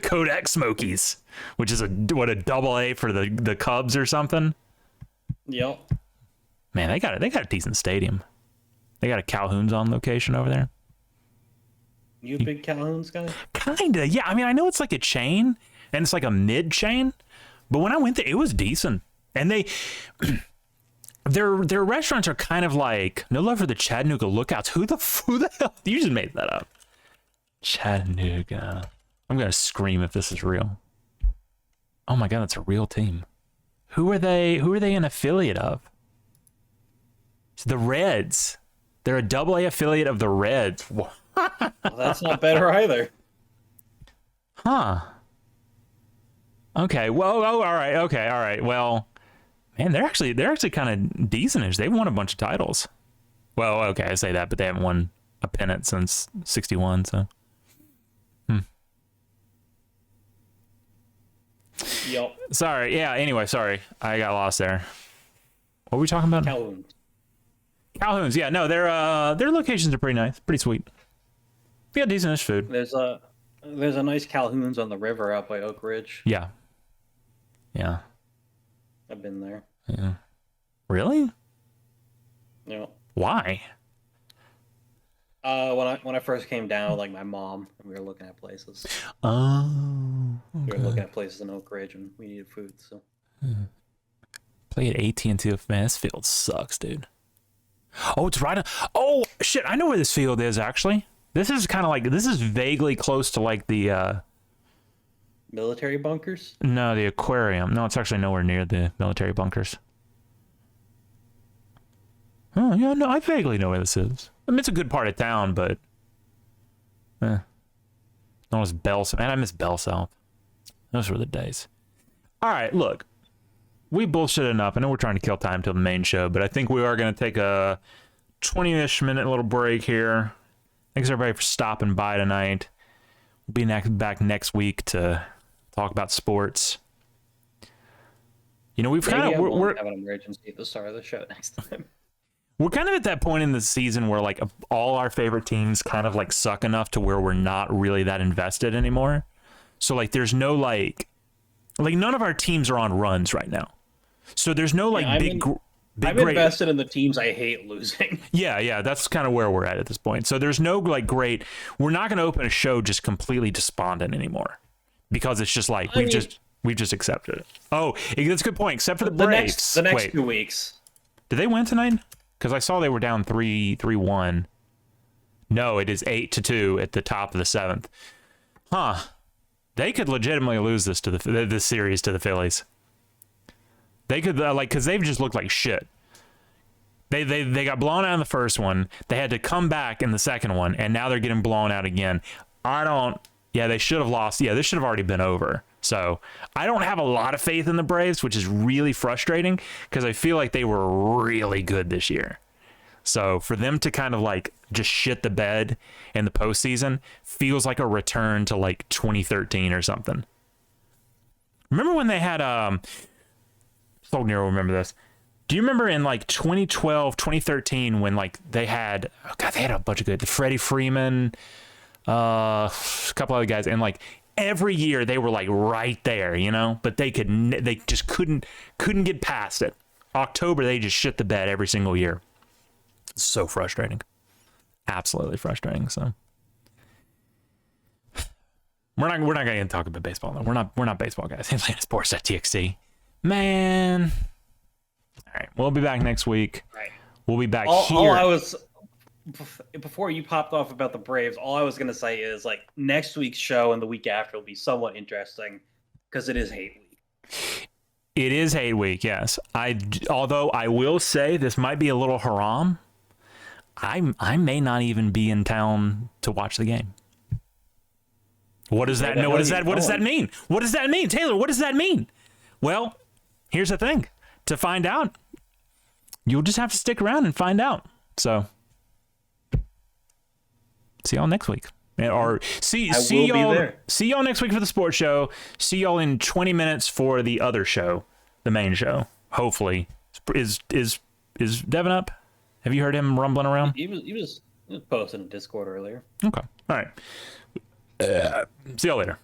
Kodak Smokies, which is a double A for the Cubs or something. Yep. Man, they got a decent stadium. They got a Calhoun's on location over there. You a big Calhoun's guy? Kinda, yeah. I mean, I know it's like a chain and it's like a mid chain, but when I went there, it was decent, and Their restaurants are kind of like no love for the Chattanooga Lookouts. Who the hell? You just made that up. Chattanooga. I'm gonna scream if this is real. Oh my god, that's a real team. Who are they an affiliate of? It's the Reds. They're a AA affiliate of the Reds. Well, that's not better either. Huh. Okay. Well. Oh. All right. Okay. All right. Well. Man, they're actually kind of decentish. They've won a bunch of titles. Well, okay, I say that, but they haven't won a pennant since '61. So, Yep. Sorry. Yeah. Anyway, sorry, I got lost there. What were we talking about? Calhoun's. Yeah. No, their locations are pretty nice, pretty sweet. They got decentish food. There's a nice Calhoun's on the river out by Oak Ridge. Yeah. Yeah. I've been there. Yeah. Really? Yeah. Why? When I first came down with like my mom, and we were looking at places. Oh. We were looking at places in Oak Ridge, and we needed food. So play at AT&T. Man, this field sucks, dude. Oh, it's right on. Oh shit! I know where this field is actually. This is kind of like this is vaguely close to like the military bunkers. No, the aquarium. No, it's actually nowhere near the military bunkers. Oh yeah, no, I vaguely know where this is. I mean, it's a good part of town, but known as Bell South. Man, I miss Bell South. Those were the days. All right, look, we bullshit enough. I know we're trying to kill time till the main show, but I think we are going to take a 20-ish minute little break here. Thanks everybody for stopping by tonight. We'll be back next week to talk about sports. You know, we've kind of we're have an emergency at the start of the show next time. We're kind of at that point in the season where like all our favorite teams kind of like suck enough to where we're not really that invested anymore. So like there's no like none of our teams are on runs right now. So there's no like I'm invested in the teams I hate losing. Yeah, that's kind of where we're at this point. So there's no like great. We're not going to open a show just completely despondent anymore because it's just like we've just accepted it. Oh, that's a good point. Except for the Braves. The next 2 weeks. Did they win tonight? Because I saw they were down 3-1. No, it is 8-2 at the top of the 7th. Huh? They could legitimately lose this to this series to the Phillies. They could because they've just looked like shit. They got blown out in the first one. They had to come back in the second one, and now they're getting blown out again. They should have lost. Yeah, this should have already been over. So I don't have a lot of faith in the Braves, which is really frustrating because I feel like they were really good this year. So for them to kind of like just shit the bed in the postseason feels like a return to like 2013 or something. Remember when they had Soldier will remember this. Do you remember in like 2012, 2013 when like they had a bunch of good Freddie Freeman, a couple other guys, and like every year they were like right there, you know, but they just couldn't get past it. October they just shit the bed every single year. It's so frustrating. Absolutely frustrating. So we're not going to talk about baseball though. We're not baseball guys. Sports at TXT. Man. All right, we'll be back next week. Right. We'll be back here. Before you popped off about the Braves, all I was going to say is like next week's show and the week after will be somewhat interesting because it is hate week. It is hate week, yes. Although I will say this might be a little haram. I may not even be in town to watch the game. What does that mean? What does that mean? Taylor, what does that mean? Well, here's the thing. To find out, you'll just have to stick around and find out. So, see y'all next week. Or see y'all next week for the sports show. See y'all in 20 minutes for the other show, the main show. Hopefully, is Devin up? Have you heard him rumbling around? He was posting in Discord earlier. Okay, all right. See y'all later.